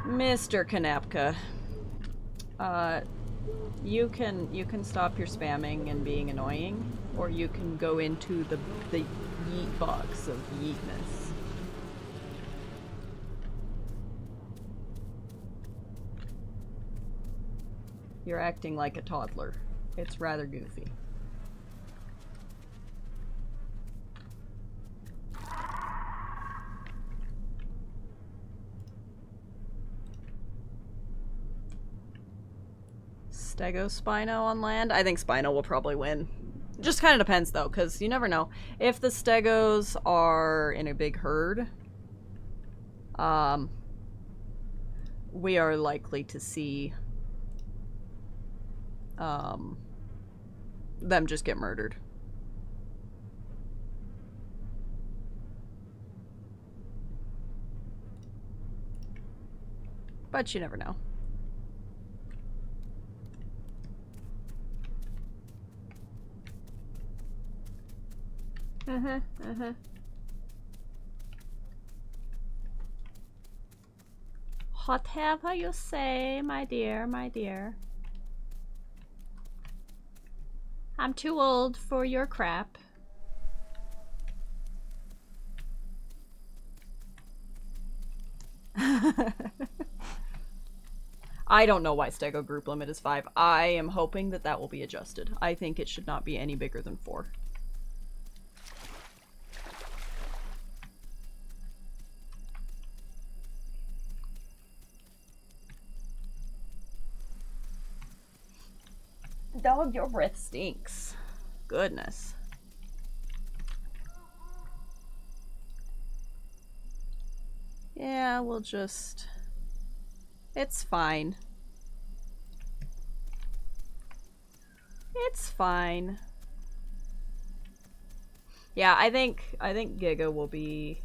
Mr. Kanapka. You can stop your spamming and being annoying, or you can go into the yeet box of yeetness. You're acting like a toddler. It's rather goofy. Stego Spino on land? I think Spino will probably win. Just kind of depends though, because you never know. If the Stegos are in a big herd, we are likely to see them just get murdered. But you never know. Whatever you say, my dear, my dear. I'm too old for your crap. I don't know why Stego group limit is 5. I am hoping that that will be adjusted. I think it should not be any bigger than 4. Dog, your breath stinks. Goodness. Yeah, we'll just... It's fine. It's fine. Yeah, I think Giga will be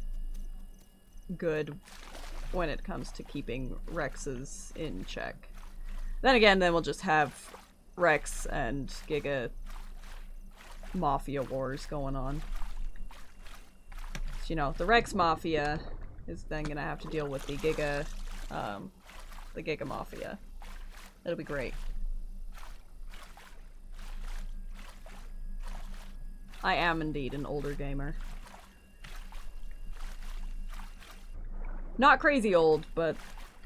good when it comes to keeping Rexes in check. Then again, then we'll just have Rex and Giga Mafia wars going on. So, you know, the Rex Mafia is then gonna have to deal with the Giga Mafia. It'll be great. I am indeed an older gamer. Not crazy old, but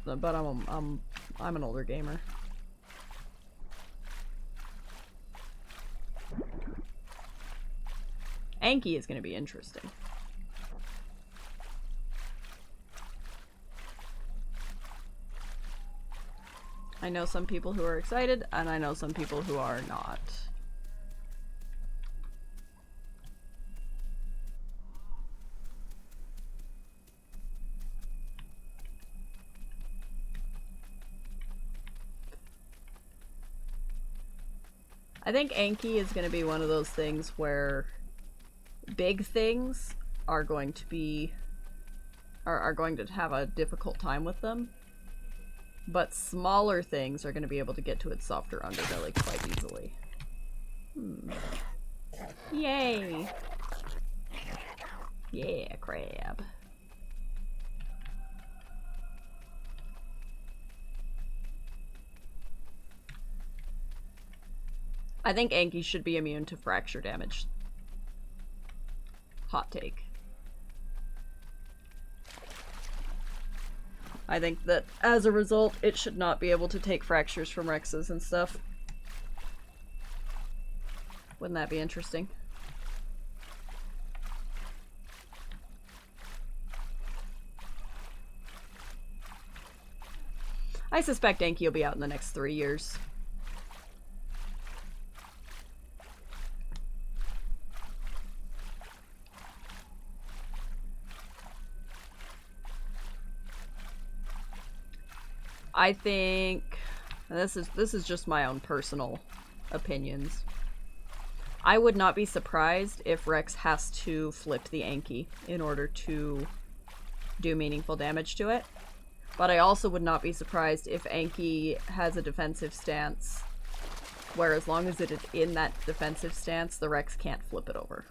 but I'm an older gamer. Anki is going to be interesting. I know some people who are excited, and I know some people who are not. I think Anki is going to be one of those things where big things are going to be are going to have a difficult time with them, but smaller things are going to be able to get to its softer underbelly quite easily. Yay! Yeah, crab. I think Anki should be immune to fracture damage. Hot take. I think that as a result, it should not be able to take fractures from Rexes and stuff. Wouldn't that be interesting? I suspect Anki will be out in the next 3 years. I think this is just my own personal opinions. I would not be surprised if Rex has to flip the Anki in order to do meaningful damage to it. But I also would not be surprised if Anki has a defensive stance where as long as it is in that defensive stance, the Rex can't flip it over.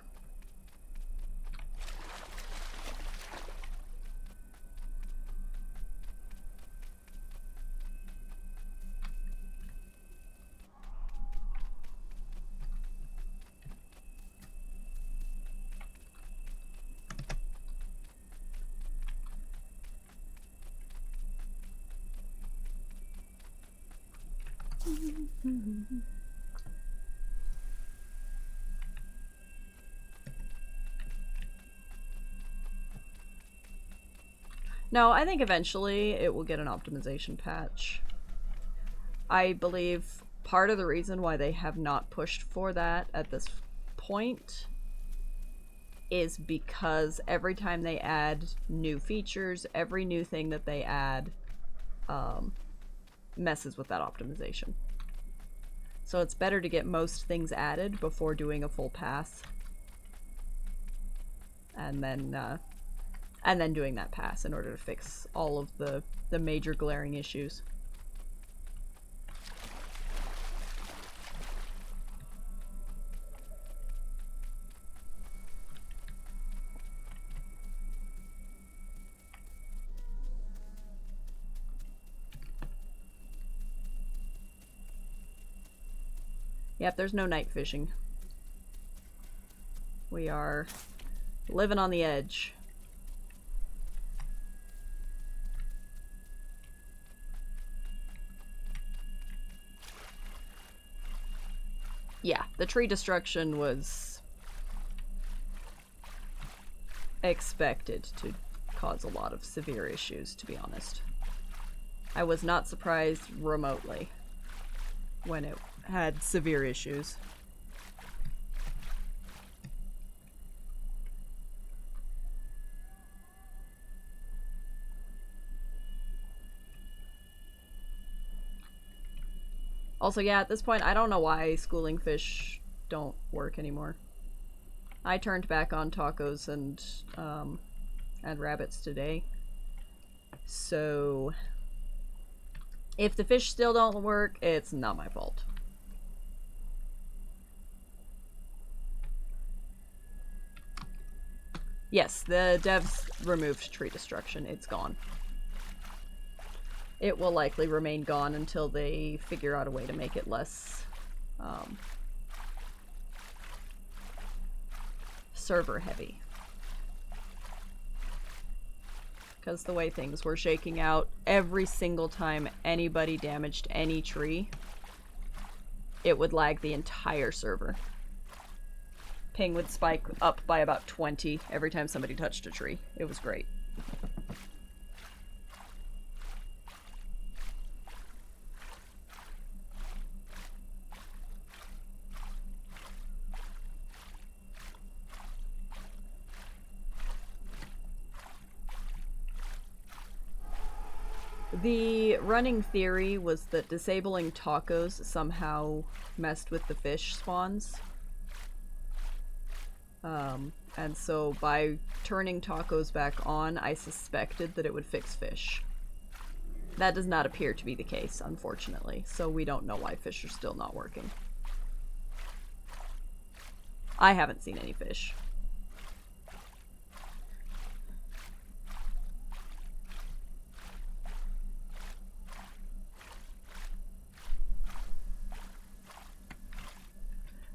No, I think eventually it will get an optimization patch. I believe part of the reason why they have not pushed for that at this point is because every time they add new features, every new thing that they add messes with that optimization. So it's better to get most things added before doing a full pass. And then doing that pass in order to fix all of the major glaring issues. Yep, there's no night fishing. We are living on the edge. Yeah, the tree destruction was expected to cause a lot of severe issues, to be honest. I was not surprised remotely when it had severe issues. Also, yeah, at this point, I don't know why schooling fish don't work anymore. I turned back on tacos and rabbits today. So, if the fish still don't work, it's not my fault. Yes, the devs removed tree destruction. It's gone. It will likely remain gone until they figure out a way to make it less server heavy. Because the way things were shaking out, every single time anybody damaged any tree, it would lag the entire server. Ping would spike up by about 20 every time somebody touched a tree. It was great. The running theory was that disabling tacos somehow messed with the fish spawns. And so by turning tacos back on, I suspected that it would fix fish. That does not appear to be the case, unfortunately, so we don't know why fish are still not working. I haven't seen any fish.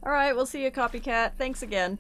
Alright, we'll see you, Copycat. Thanks again.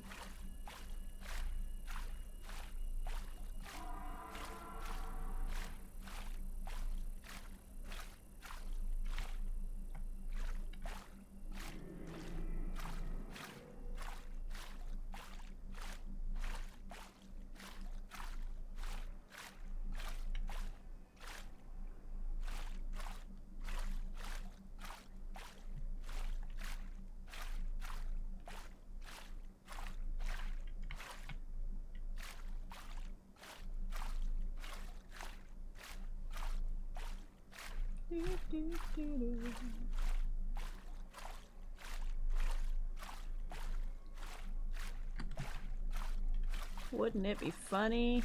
Wouldn't it be funny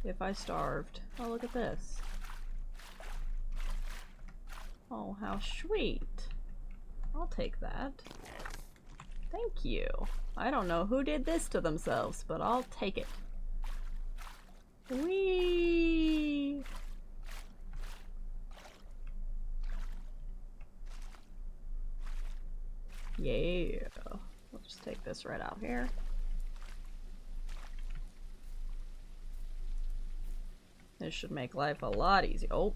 if I starved? Oh, look at this. Oh, how sweet. I'll take that. Thank you. I don't know who did this to themselves, but I'll take it. Whee! Yeah. We'll just take this right out here. This should make life a lot easier. Oh,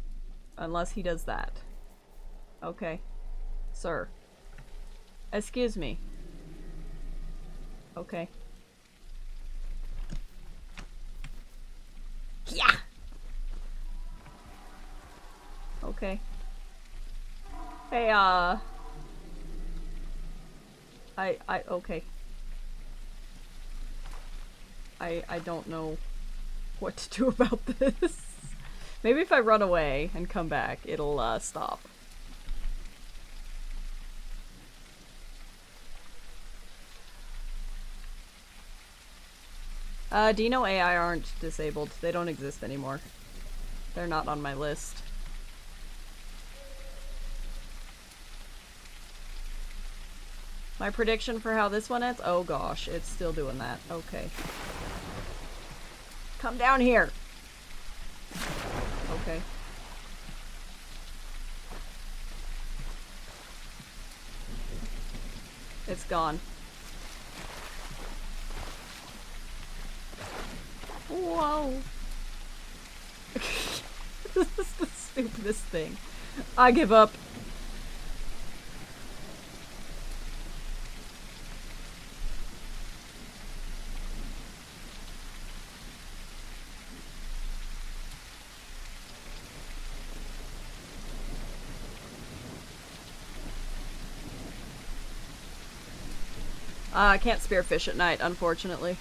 unless he does that. Okay. Sir. Excuse me. Okay. Yeah! Okay. Hey, okay. I don't know what to do about this. Maybe if I run away and come back, it'll, stop. Dino AI aren't disabled. They don't exist anymore. They're not on my list. My prediction for how this one ends? Oh gosh, it's still doing that. Okay. Come down here! Okay. It's gone. Whoa! This is the stupidest thing. I give up. I can't spearfish at night, unfortunately.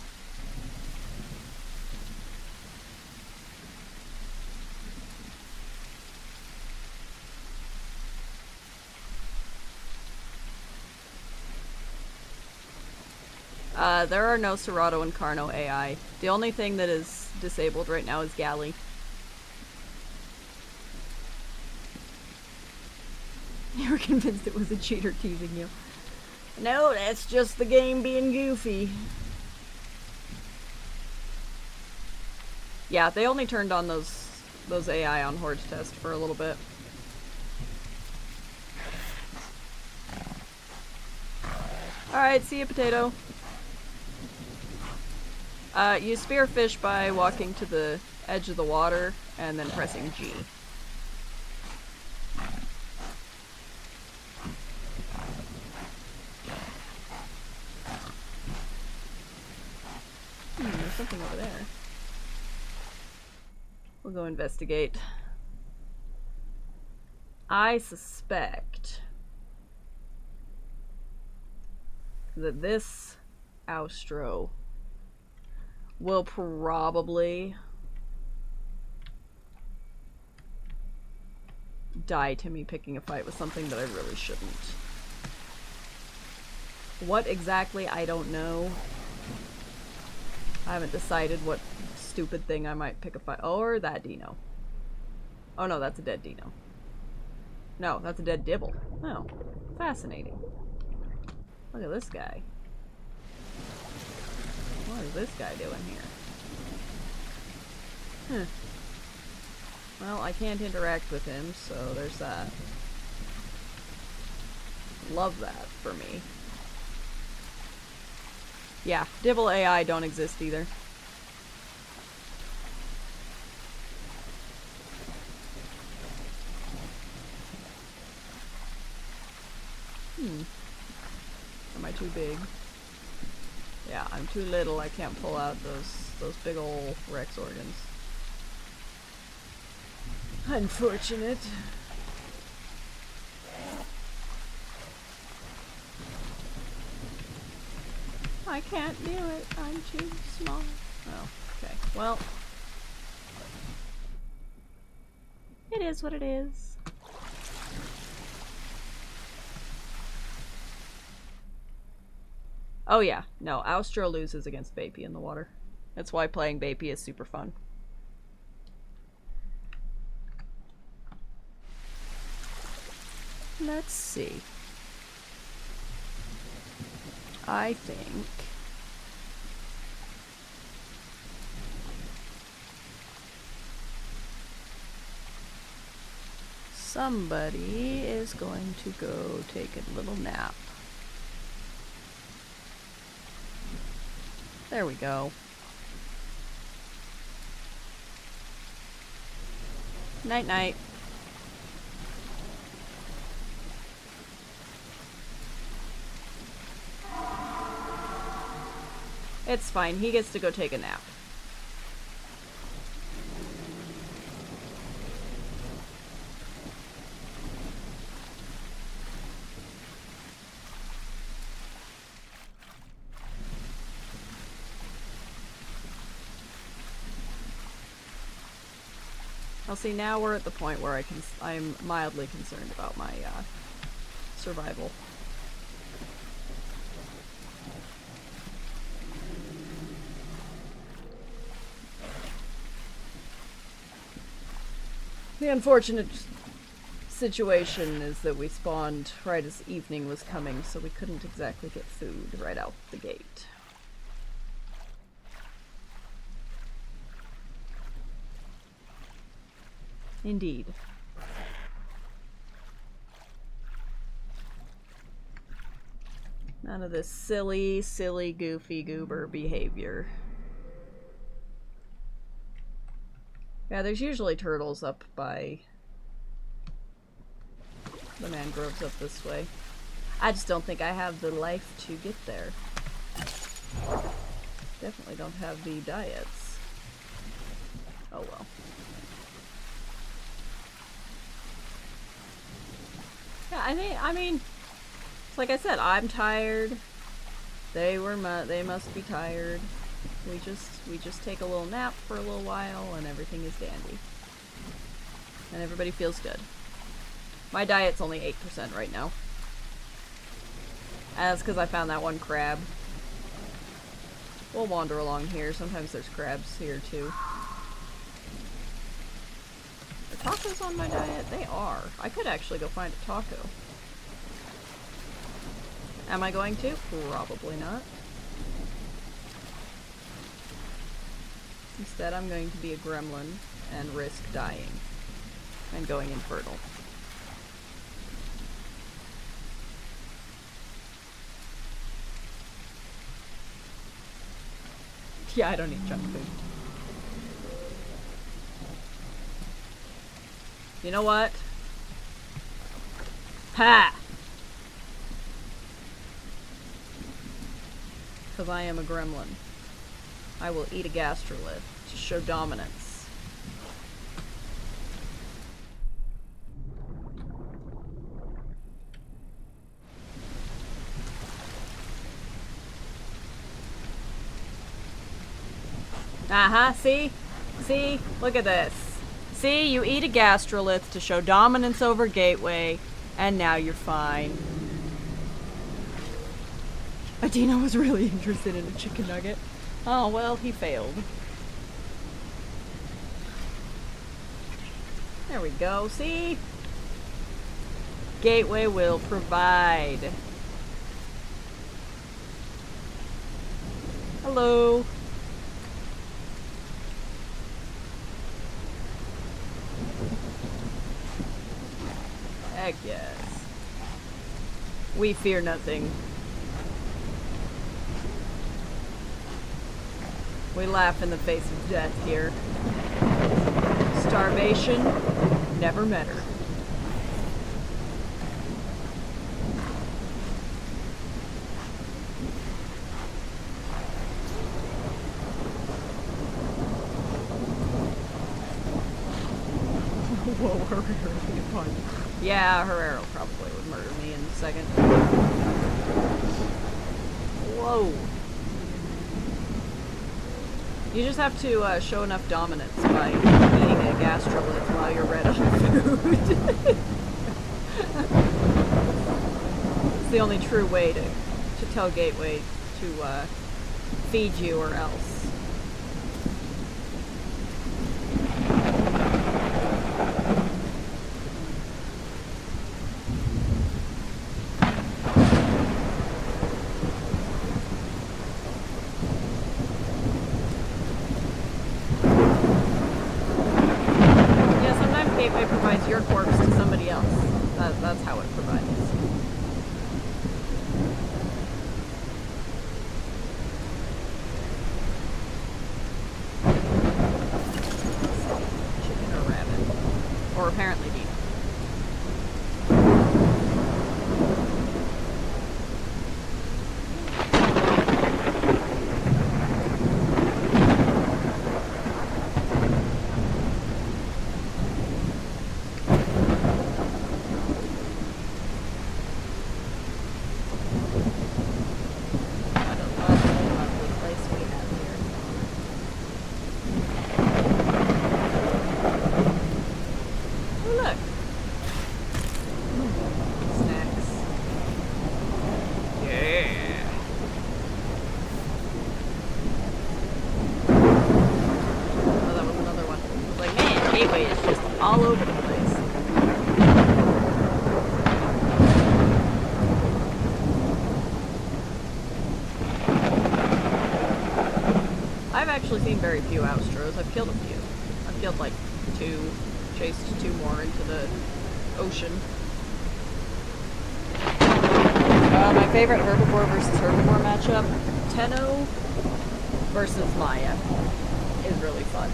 There are no Serato and Carno AI. The only thing that is disabled right now is Galley. You were convinced it was a cheater teasing you. No, that's just the game being goofy. Yeah, they only turned on those AI on Horde test for a little bit. Alright, see ya, Potato. You spearfish by walking to the edge of the water and then pressing G. There's something over there. We'll go investigate. I suspect that this Austro will probably die to me picking a fight with something that I really shouldn't. What exactly, I don't know. I haven't decided what stupid thing I might pick a fight. Or that Dino. Oh no, that's a dead Dino. No, that's a dead Dibble. Oh, fascinating. Look at this guy. What is this guy doing here? Well, I can't interact with him, so there's that. Love that for me. Yeah, Dibble AI don't exist either. Am I too big? Yeah, I'm too little. I can't pull out those big ol' Rex organs. Unfortunate. I can't do it. I'm too small. Oh, okay. Well, it is what it is. Oh yeah, no, Austro loses against Bapi in the water. That's why playing Bapi is super fun. Let's see. I think somebody is going to go take a little nap. There we go. Night night. It's fine. He gets to go take a nap. Well, see, now we're at the point where I'm mildly concerned about my survival. The unfortunate situation is that we spawned right as evening was coming, so we couldn't exactly get food right out the gate. Indeed. None of this silly, goofy goober behavior. Yeah, there's usually turtles up by the mangroves up this way. I just don't think I have the life to get there. Definitely don't have the diets. Oh well. Yeah, I mean, like I said, I'm tired. They must be tired. We just take a little nap for a little while and everything is dandy. And everybody feels good. My diet's only 8% right now. And that's because I found that one crab. We'll wander along here. Sometimes there's crabs here too. Are tacos on my diet? They are. I could actually go find a taco. Am I going to? Probably not. Instead, I'm going to be a gremlin and risk dying and going infertile. Yeah, I don't eat junk food. You know what? Ha! Because I am a gremlin. I will eat a gastrolith to show dominance. Uh-huh, see? See? Look at this. See, you eat a gastrolith to show dominance over Gateway, and now you're fine. Adina was really interested in a chicken nugget. Oh, well, he failed. There we go, see? Gateway will provide. Hello. Heck yes. We fear nothing. We laugh in the face of death here. Starvation never met her. Whoa, her arrow punch. Yeah, her arrow probably would murder me in a second. Whoa. You just have to show enough dominance by eating a gastrolith while you're red on food. It's the only true way to tell Gateway to feed you or else. Your corpse to somebody else. That's how it provides. Chicken or rabbit. Or apparently beef. All over the place. I've actually seen very few Austros. I've killed a few. I've killed like 2, chased 2 more into the ocean. My favorite herbivore versus herbivore matchup, Tenno versus Maya, is really fun.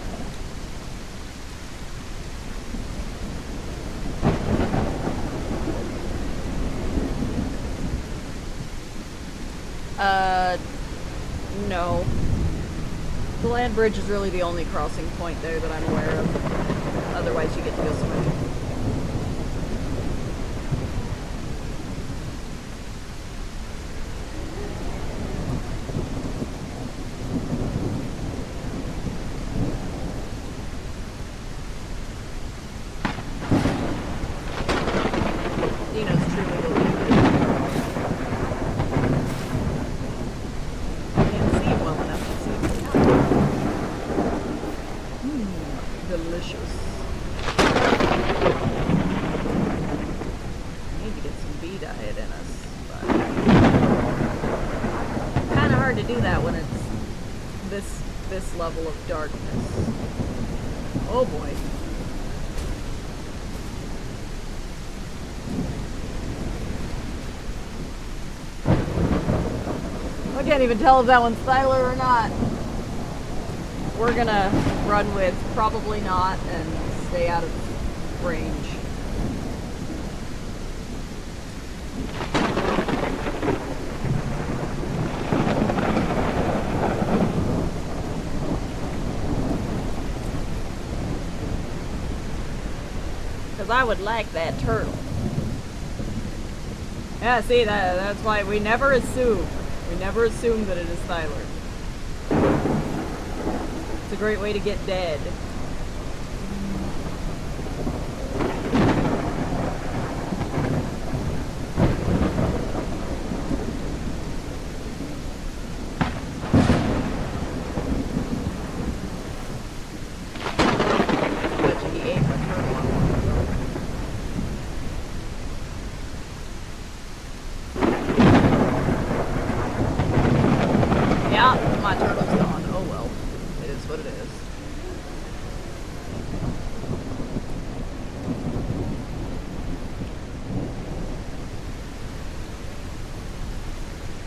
No. The land bridge is really the only crossing point there that I'm aware of. Otherwise you get to go swimming. This level of darkness. Oh boy. I can't even tell if that one's Thyler or not. We're gonna run with probably not and stay out of range. Because I would like that turtle. Yeah, see, that's why we never assume. We never assume that it is Thyler. It's a great way to get dead.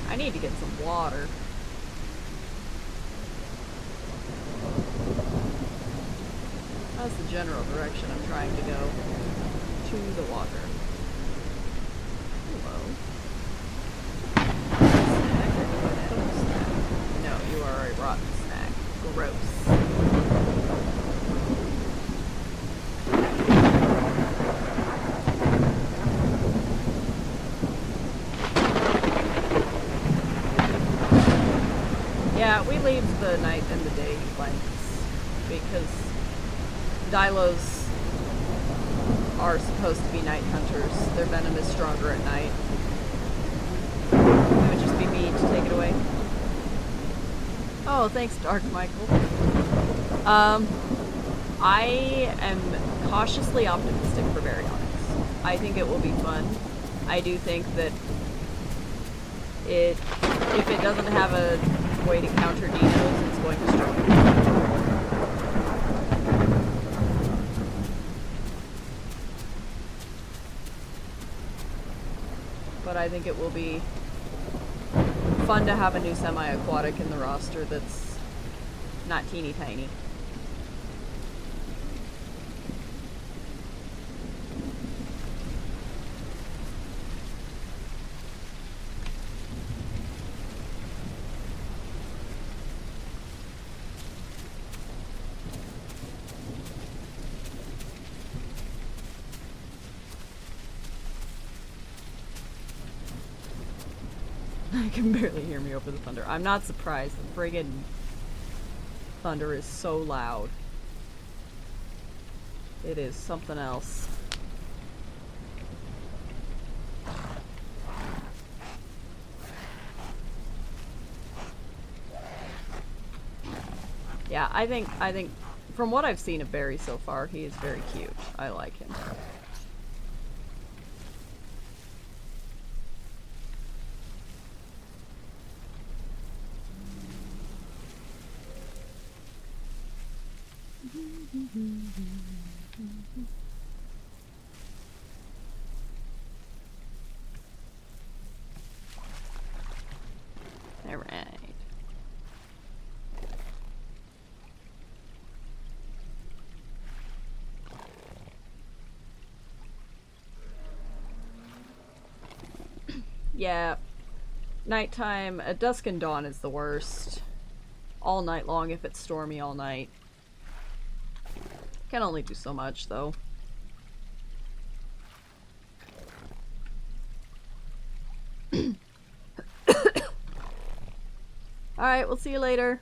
I need to get some water. That's the general direction I'm trying to go. To the water. Hello. Snack? No, you are a rotten snack. Gross. Yeah, we leave the night and the day lengths because Dilos are supposed to be night hunters. Their venom is stronger at night. It would just be mean to take it away. Oh, thanks, Dark Michael. I am cautiously optimistic for Baryonyx. I think it will be fun. I do think that if it doesn't have a way to counter Dinos, it's going to struggle. But I think it will be fun to have a new semi-aquatic in the roster that's not teeny tiny. I can barely hear me over the thunder. I'm not surprised. The friggin' thunder is so loud. It is something else. Yeah, I think from what I've seen of Barry so far, he is very cute. I like him. All right. Yeah. Nighttime, at dusk and dawn is the worst. All night long if it's stormy all night. Can only do so much, though. Alright, we'll see you later.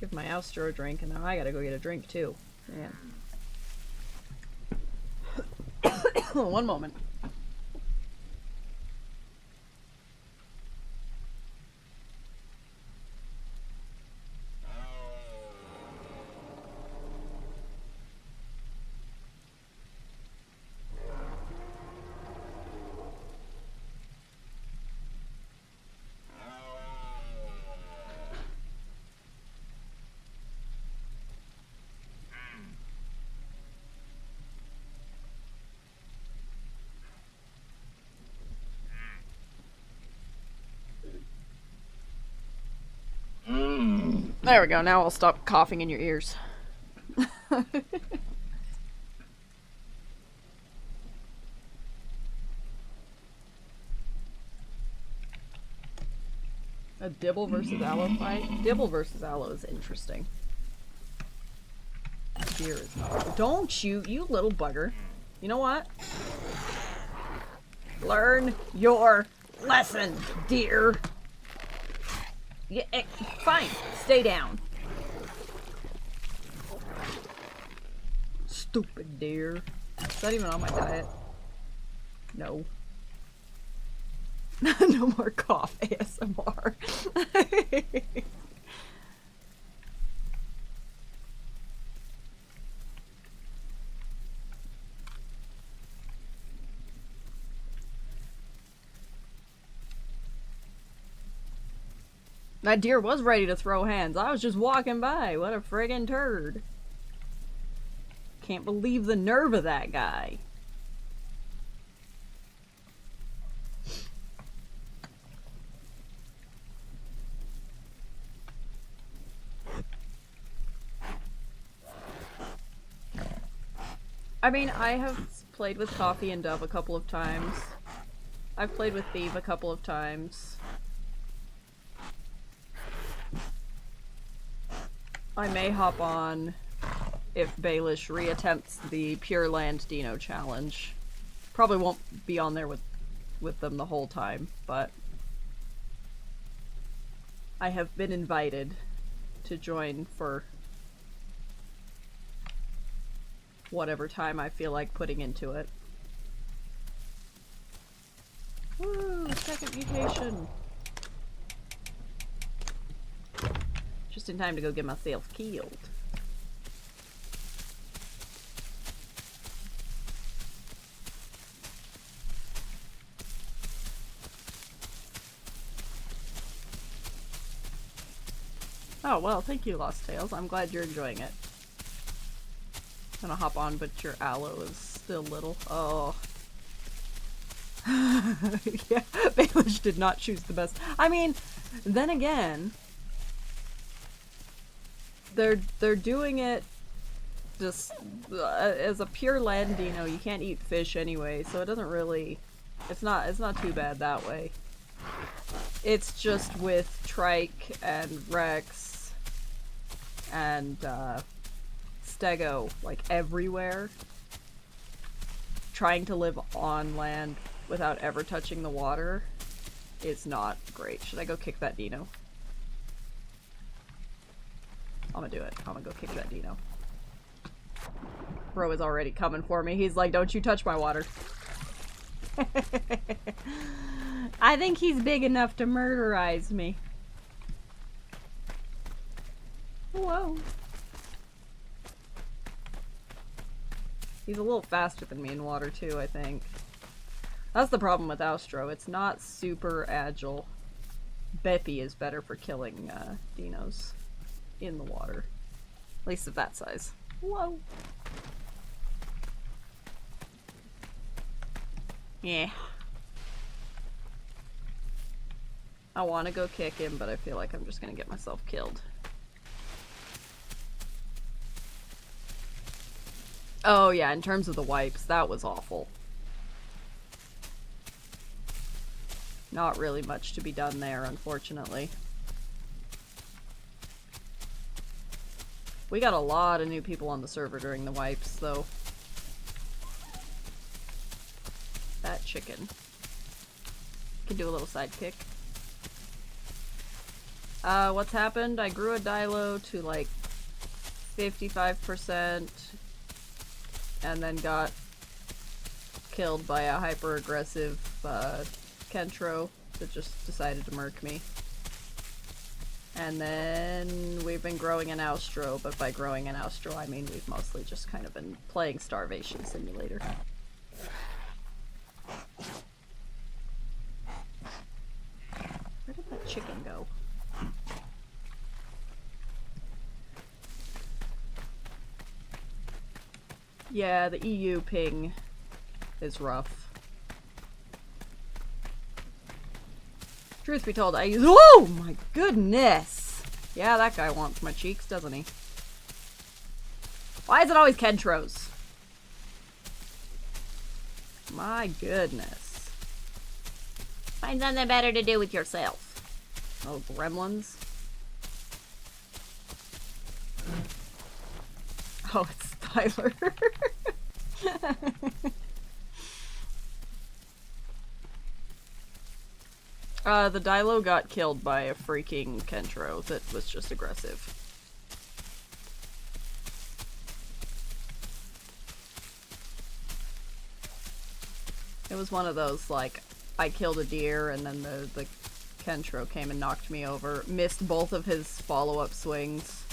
Give my Austro a drink, and now I gotta go get a drink too. Man. One moment. There we go, now I'll stop coughing in your ears. A Dibble versus Aloe fight? Dibble versus Aloe is interesting. Deer is not. Don't shoot, you little bugger. You know what? Learn your lesson, deer. Yeah, fine. Stay down. Stupid deer. Is that even on my diet? No. No more cough ASMR. That deer was ready to throw hands. I was just walking by. What a friggin' turd. Can't believe the nerve of that guy. I mean, I have played with Coffee and Dove a couple of times. I've played with Thieve a couple of times. I may hop on if Baelish reattempts the Pure Land Dino challenge. Probably won't be on there with them the whole time, but I have been invited to join for whatever time I feel like putting into it. Woo! Second mutation! Just in time to go get myself killed. Oh, well, thank you, Lost Tales. I'm glad you're enjoying it. Gonna hop on, but your aloe is still little. Oh. Yeah, Baelish did not choose the best. I mean, then again, they're doing it just as a pure land dino. You can't eat fish anyway, so it doesn't really. It's not too bad that way. It's just with Trike and Rex and Stego, like everywhere, trying to live on land without ever touching the water is not great. Should I go kick that dino? I'm gonna do it. I'm gonna go kick that dino. Bro is already coming for me. He's like, don't you touch my water. I think he's big enough to murderize me. Whoa. He's a little faster than me in water too, I think. That's the problem with Austro. It's not super agile. Beppy is better for killing dinos in the water. At least of that size. Whoa. Yeah. I want to go kick him, but I feel like I'm just gonna get myself killed. Oh yeah, in terms of the wipes, that was awful. Not really much to be done there, unfortunately. We got a lot of new people on the server during the wipes, though. That chicken. Can do a little sidekick. What's happened? I grew a Dilo to like 55% and then got killed by a hyper-aggressive Kentro that just decided to murk me. And then we've been growing an Austro, but by growing an Austro I mean we've mostly just kind of been playing Starvation Simulator. Where did that chicken go? Yeah, the EU ping is rough. Truth be told, I use— oh my goodness! Yeah, that guy wants my cheeks, doesn't he? Why is it always Kentro's? My goodness. Find something better to do with yourself. Oh, gremlins. Oh, it's Tyler. The Dilo got killed by a freaking Kentro that was just aggressive. It was one of those, like, I killed a deer and then the Kentro came and knocked me over, missed both of his follow-up swings,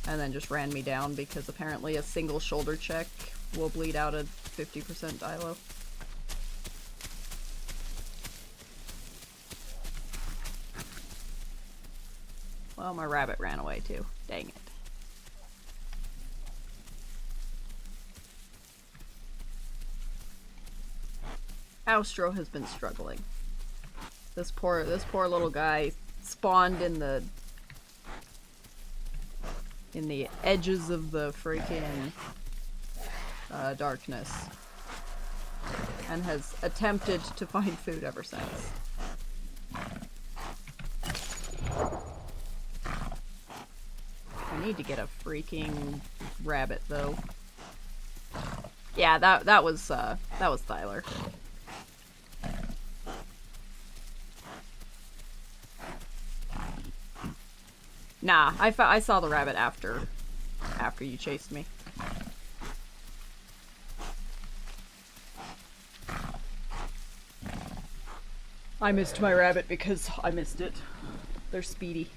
and then just ran me down because apparently a single shoulder check will bleed out a 50% Dilo. Well, my rabbit ran away too. Dang it. Austro has been struggling. This poor little guy spawned in the edges of the freaking darkness and has attempted to find food ever since. I need to get a freaking rabbit though. Yeah, that was Tyler. Nah, I saw the rabbit after you chased me. I missed my rabbit because I missed it. They're speedy.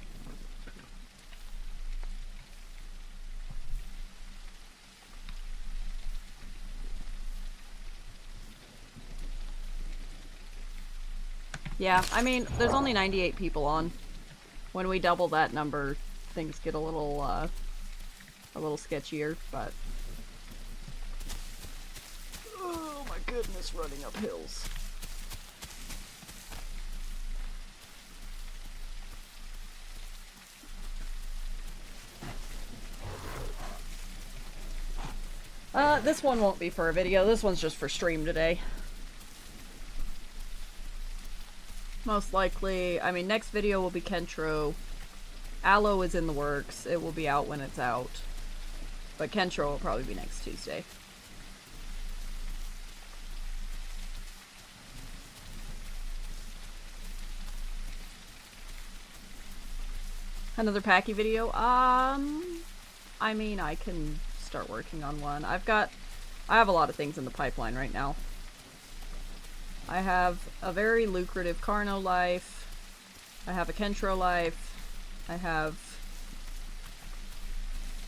Yeah, I mean, there's only 98 people on. When we double that number, things get a little sketchier, but... Oh my goodness, running up hills. This one won't be for a video, this one's just for stream today. Most likely, I mean, next video will be Kentro. Aloe is in the works. It will be out when it's out. But Kentro will probably be next Tuesday. Another Packy video? I mean, I can start working on one. I have a lot of things in the pipeline right now. I have a very lucrative Carno life. I have a Kentro life. I have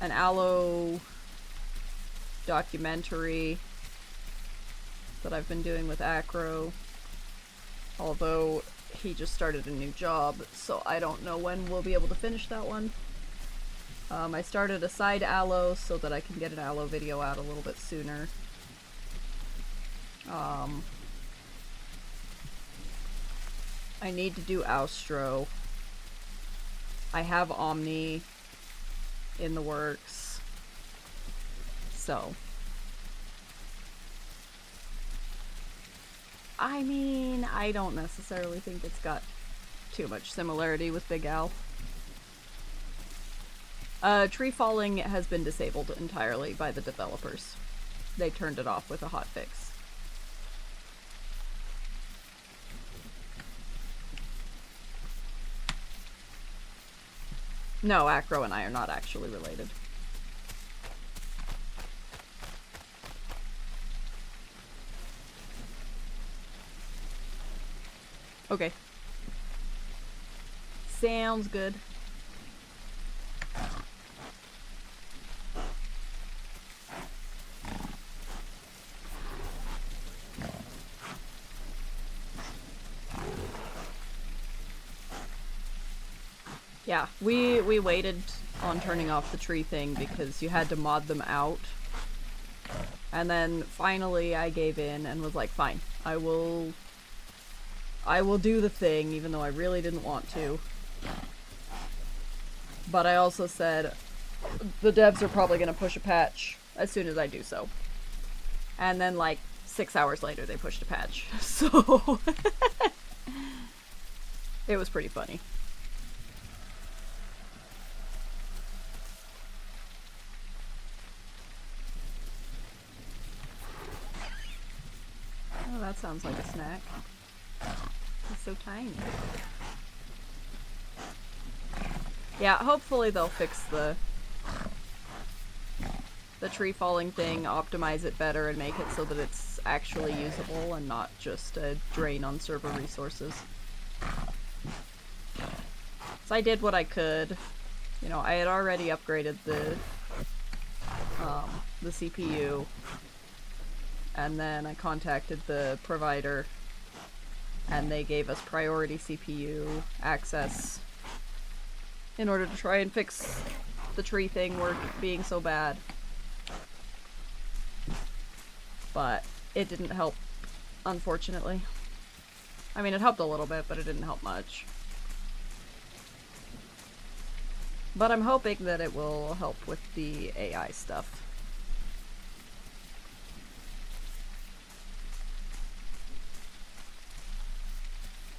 an Aloe documentary that I've been doing with Acro. Although he just started a new job, so I don't know when we'll be able to finish that one. I started a side Aloe so that I can get an Aloe video out a little bit sooner. I need to do Austro. I have Omni in the works. So. I mean, I don't necessarily think it's got too much similarity with Big Al. Tree falling has been disabled entirely by the developers. They turned it off with a hotfix. No, Acro and I are not actually related. Okay. Sounds good. Yeah, we waited on turning off the tree thing because you had to mod them out. And then finally I gave in and was like, fine, I will do the thing even though I really didn't want to. But I also said the devs are probably going to push a patch as soon as I do so. And then like 6 hours later they pushed a patch. So it was pretty funny. Oh, that sounds like a snack. It's so tiny. Yeah, hopefully they'll fix the tree falling thing, optimize it better, and make it so that it's actually usable and not just a drain on server resources. So I did what I could. You know, I had already upgraded the CPU, and then I contacted the provider, and they gave us priority CPU access in order to try and fix the tree thing being so bad. But it didn't help, unfortunately. I mean, it helped a little bit, but it didn't help much. But I'm hoping that it will help with the AI stuff.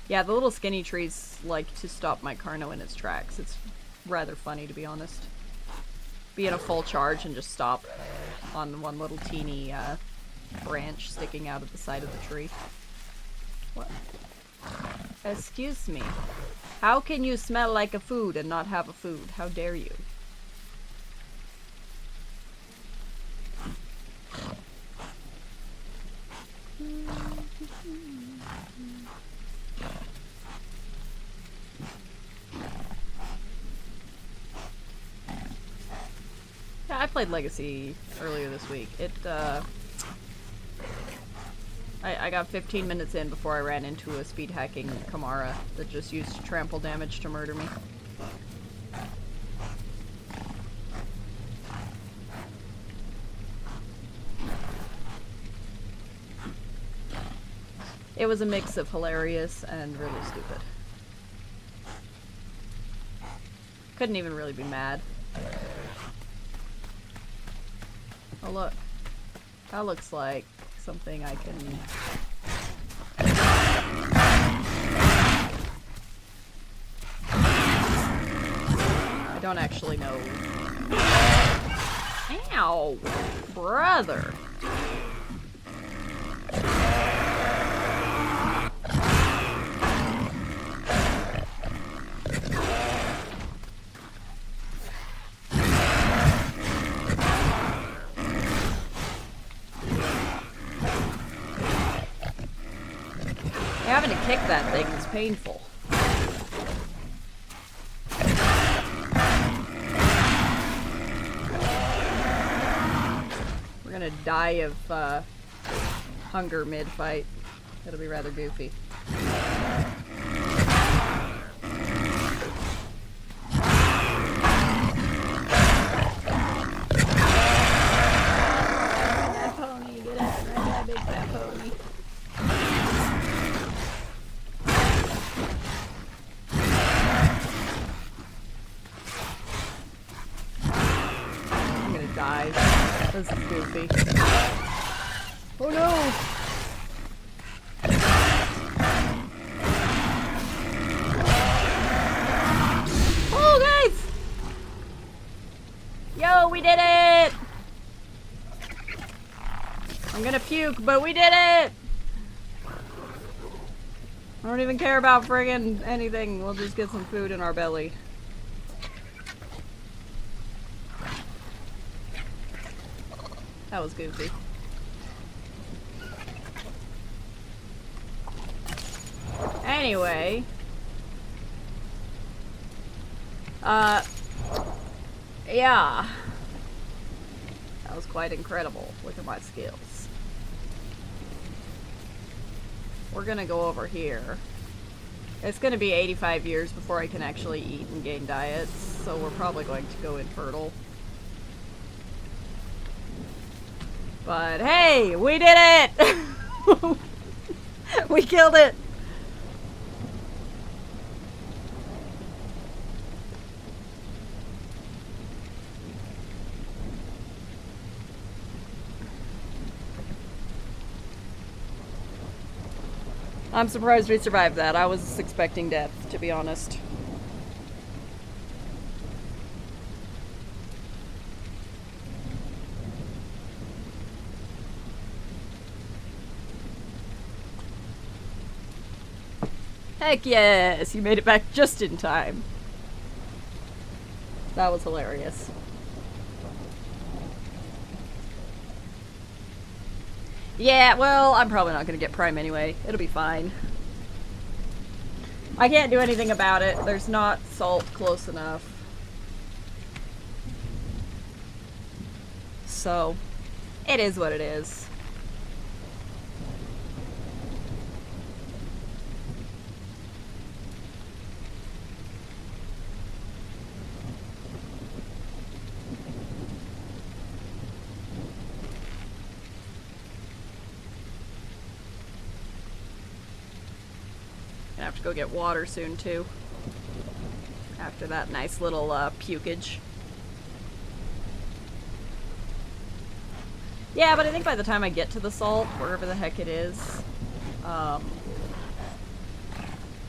Yeah, the little skinny trees like to stop my Carno in its tracks. It's rather funny, to be honest. Be in a full charge and just stop on one little teeny branch sticking out of the side of the tree. What? Excuse me. How can you smell like a food and not have a food? How dare you? Yeah, I played Legacy earlier this week. I got 15 minutes in before I ran into a speed hacking Kamara that just used trample damage to murder me. It was a mix of hilarious and really stupid. Couldn't even really be mad. Oh look, that looks like something I can... I don't actually know. Ow! Brother! Having to kick that thing is painful. We're gonna die of hunger mid-fight. It'll be rather goofy. That pony, get out, right that big fat pony. This is goofy. Oh no! Oh guys! Yo, we did it! I'm gonna puke, but we did it! I don't even care about friggin' anything. We'll just get some food in our belly. That was goofy. Anyway. Yeah. That was quite incredible. Look at my skills. We're gonna go over here. It's gonna be 85 years before I can actually eat and gain diets, so we're probably going to go infertile. But hey, we did it! We killed it! I'm surprised we survived that. I was expecting death, to be honest. Heck yes! You made it back just in time. That was hilarious. Yeah, well, I'm probably not gonna get Prime anyway. It'll be fine. I can't do anything about it. There's not salt close enough. So, it is what it is. Gonna have to go get water soon, too. After that nice little, pukage. Yeah, but I think by the time I get to the salt, wherever the heck it is,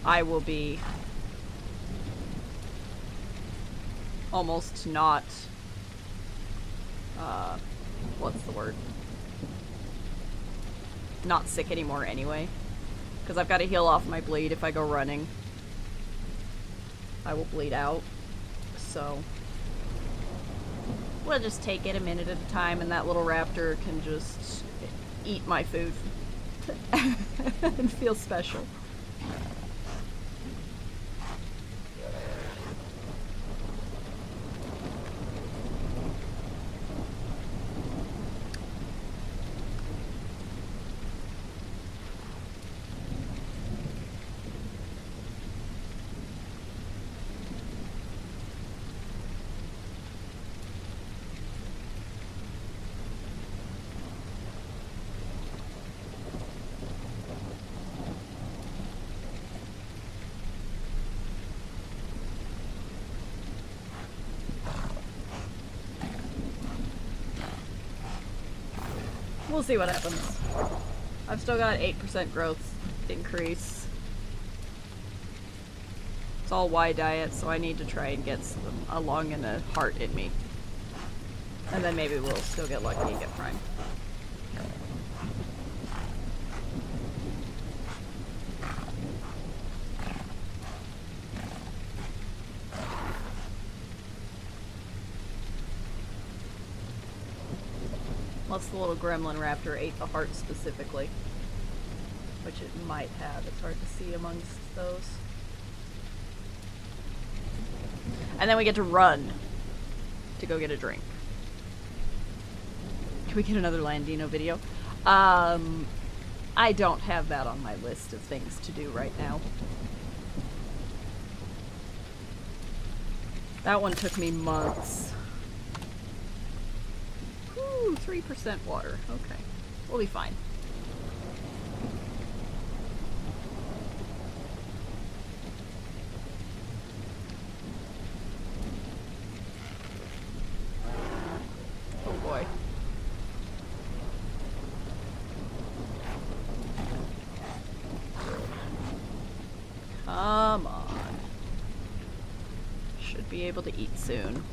I will be almost not, what's the word? Not sick anymore anyway. Because I've got to heal off my bleed if I go running. I will bleed out. So we'll just take it a minute at a time, and that little raptor can just eat my food and feel special. We'll see what happens. I've still got 8% growth increase. It's all Y diet, so I need to try and get a lung and a heart in me. And then maybe we'll still get lucky and get Prime. Unless the little gremlin raptor ate the heart specifically. Which it might have. It's hard to see amongst those. And then we get to run to go get a drink. Can we get another Landino video? I don't have that on my list of things to do right now. That one took me months. Whew, 3% water. Okay. We'll be fine. Oh boy. Come on. Should be able to eat soon.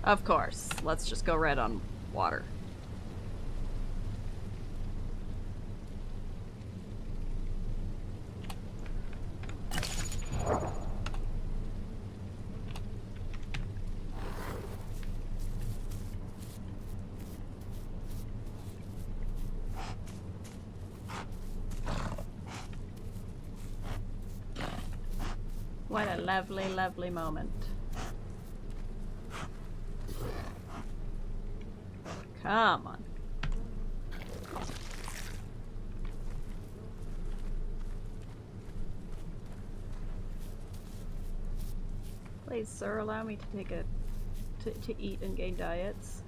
Of course. Let's just go red on water. What a lovely, lovely moment. Come on. Please, sir, allow me to take to eat and gain diets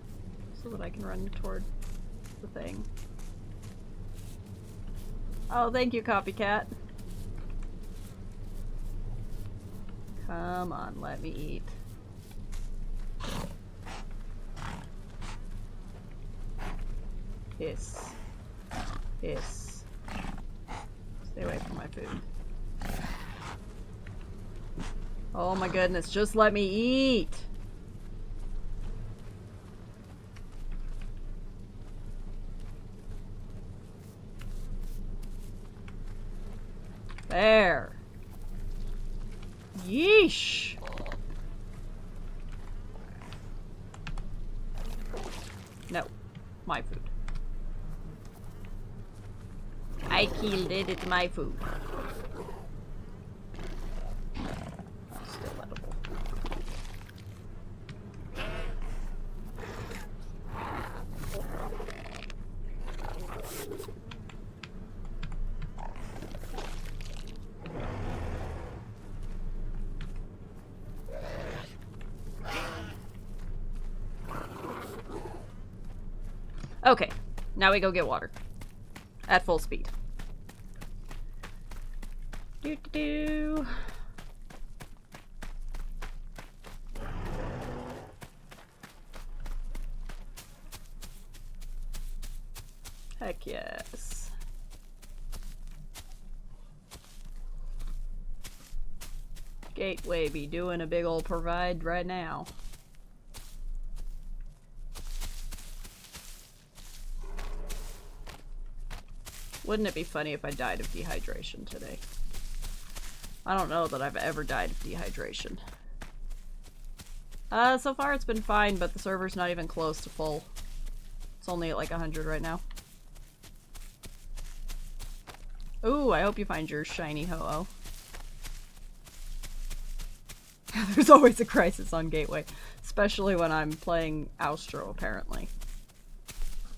so that I can run toward the thing. Oh, thank you, copycat. Come on, let me eat. Hiss. Hiss. Stay away from my food. Oh my goodness, just let me eat! There. Yeesh. No. My food. I killed it, it's my food. Still edible. Okay, now we go get water. At full speed. Doo-doo-doo. Heck yes. Gateway be doing a big ol' provide right now. Wouldn't it be funny if I died of dehydration today? I don't know that I've ever died of dehydration. So far it's been fine, but the server's not even close to full. It's only at like 100 right now. Ooh, I hope you find your shiny Ho-Oh. There's always a crisis on Gateway. Especially when I'm playing Austro, apparently.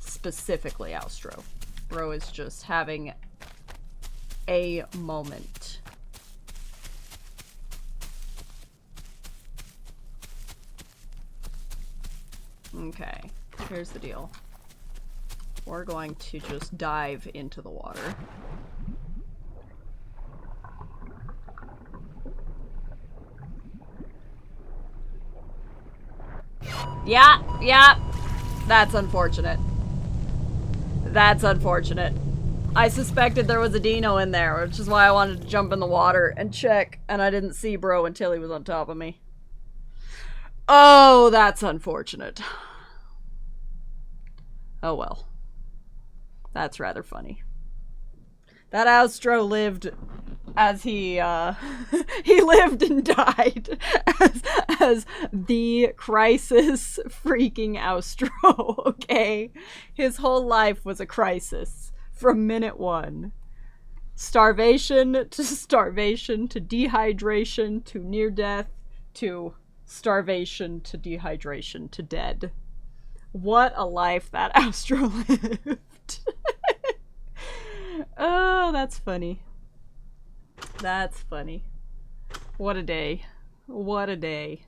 Specifically Austro. Bro is just having a moment. Okay, here's the deal. We're going to just dive into the water. Yeah. That's unfortunate. That's unfortunate. I suspected there was a dino in there, which is why I wanted to jump in the water and check, and I didn't see bro until he was on top of me. Oh, that's unfortunate. Oh well. That's rather funny. That Austro lived as he lived and died as the crisis freaking Austro, okay? His whole life was a crisis from minute one. Starvation to dehydration to near death to starvation to dehydration to dead. What a life that Austro lived. Oh, that's funny. That's funny. What a day. What a day.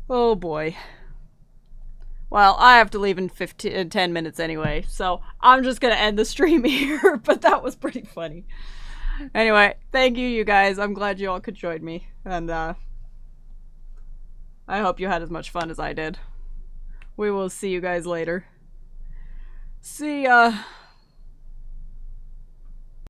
Oh boy. Well, I have to leave in 10 minutes anyway, so I'm just gonna end the stream here, but that was pretty funny. Anyway, thank you guys. I'm glad you all could join me, and I hope you had as much fun as I did. We will see you guys later. See ya!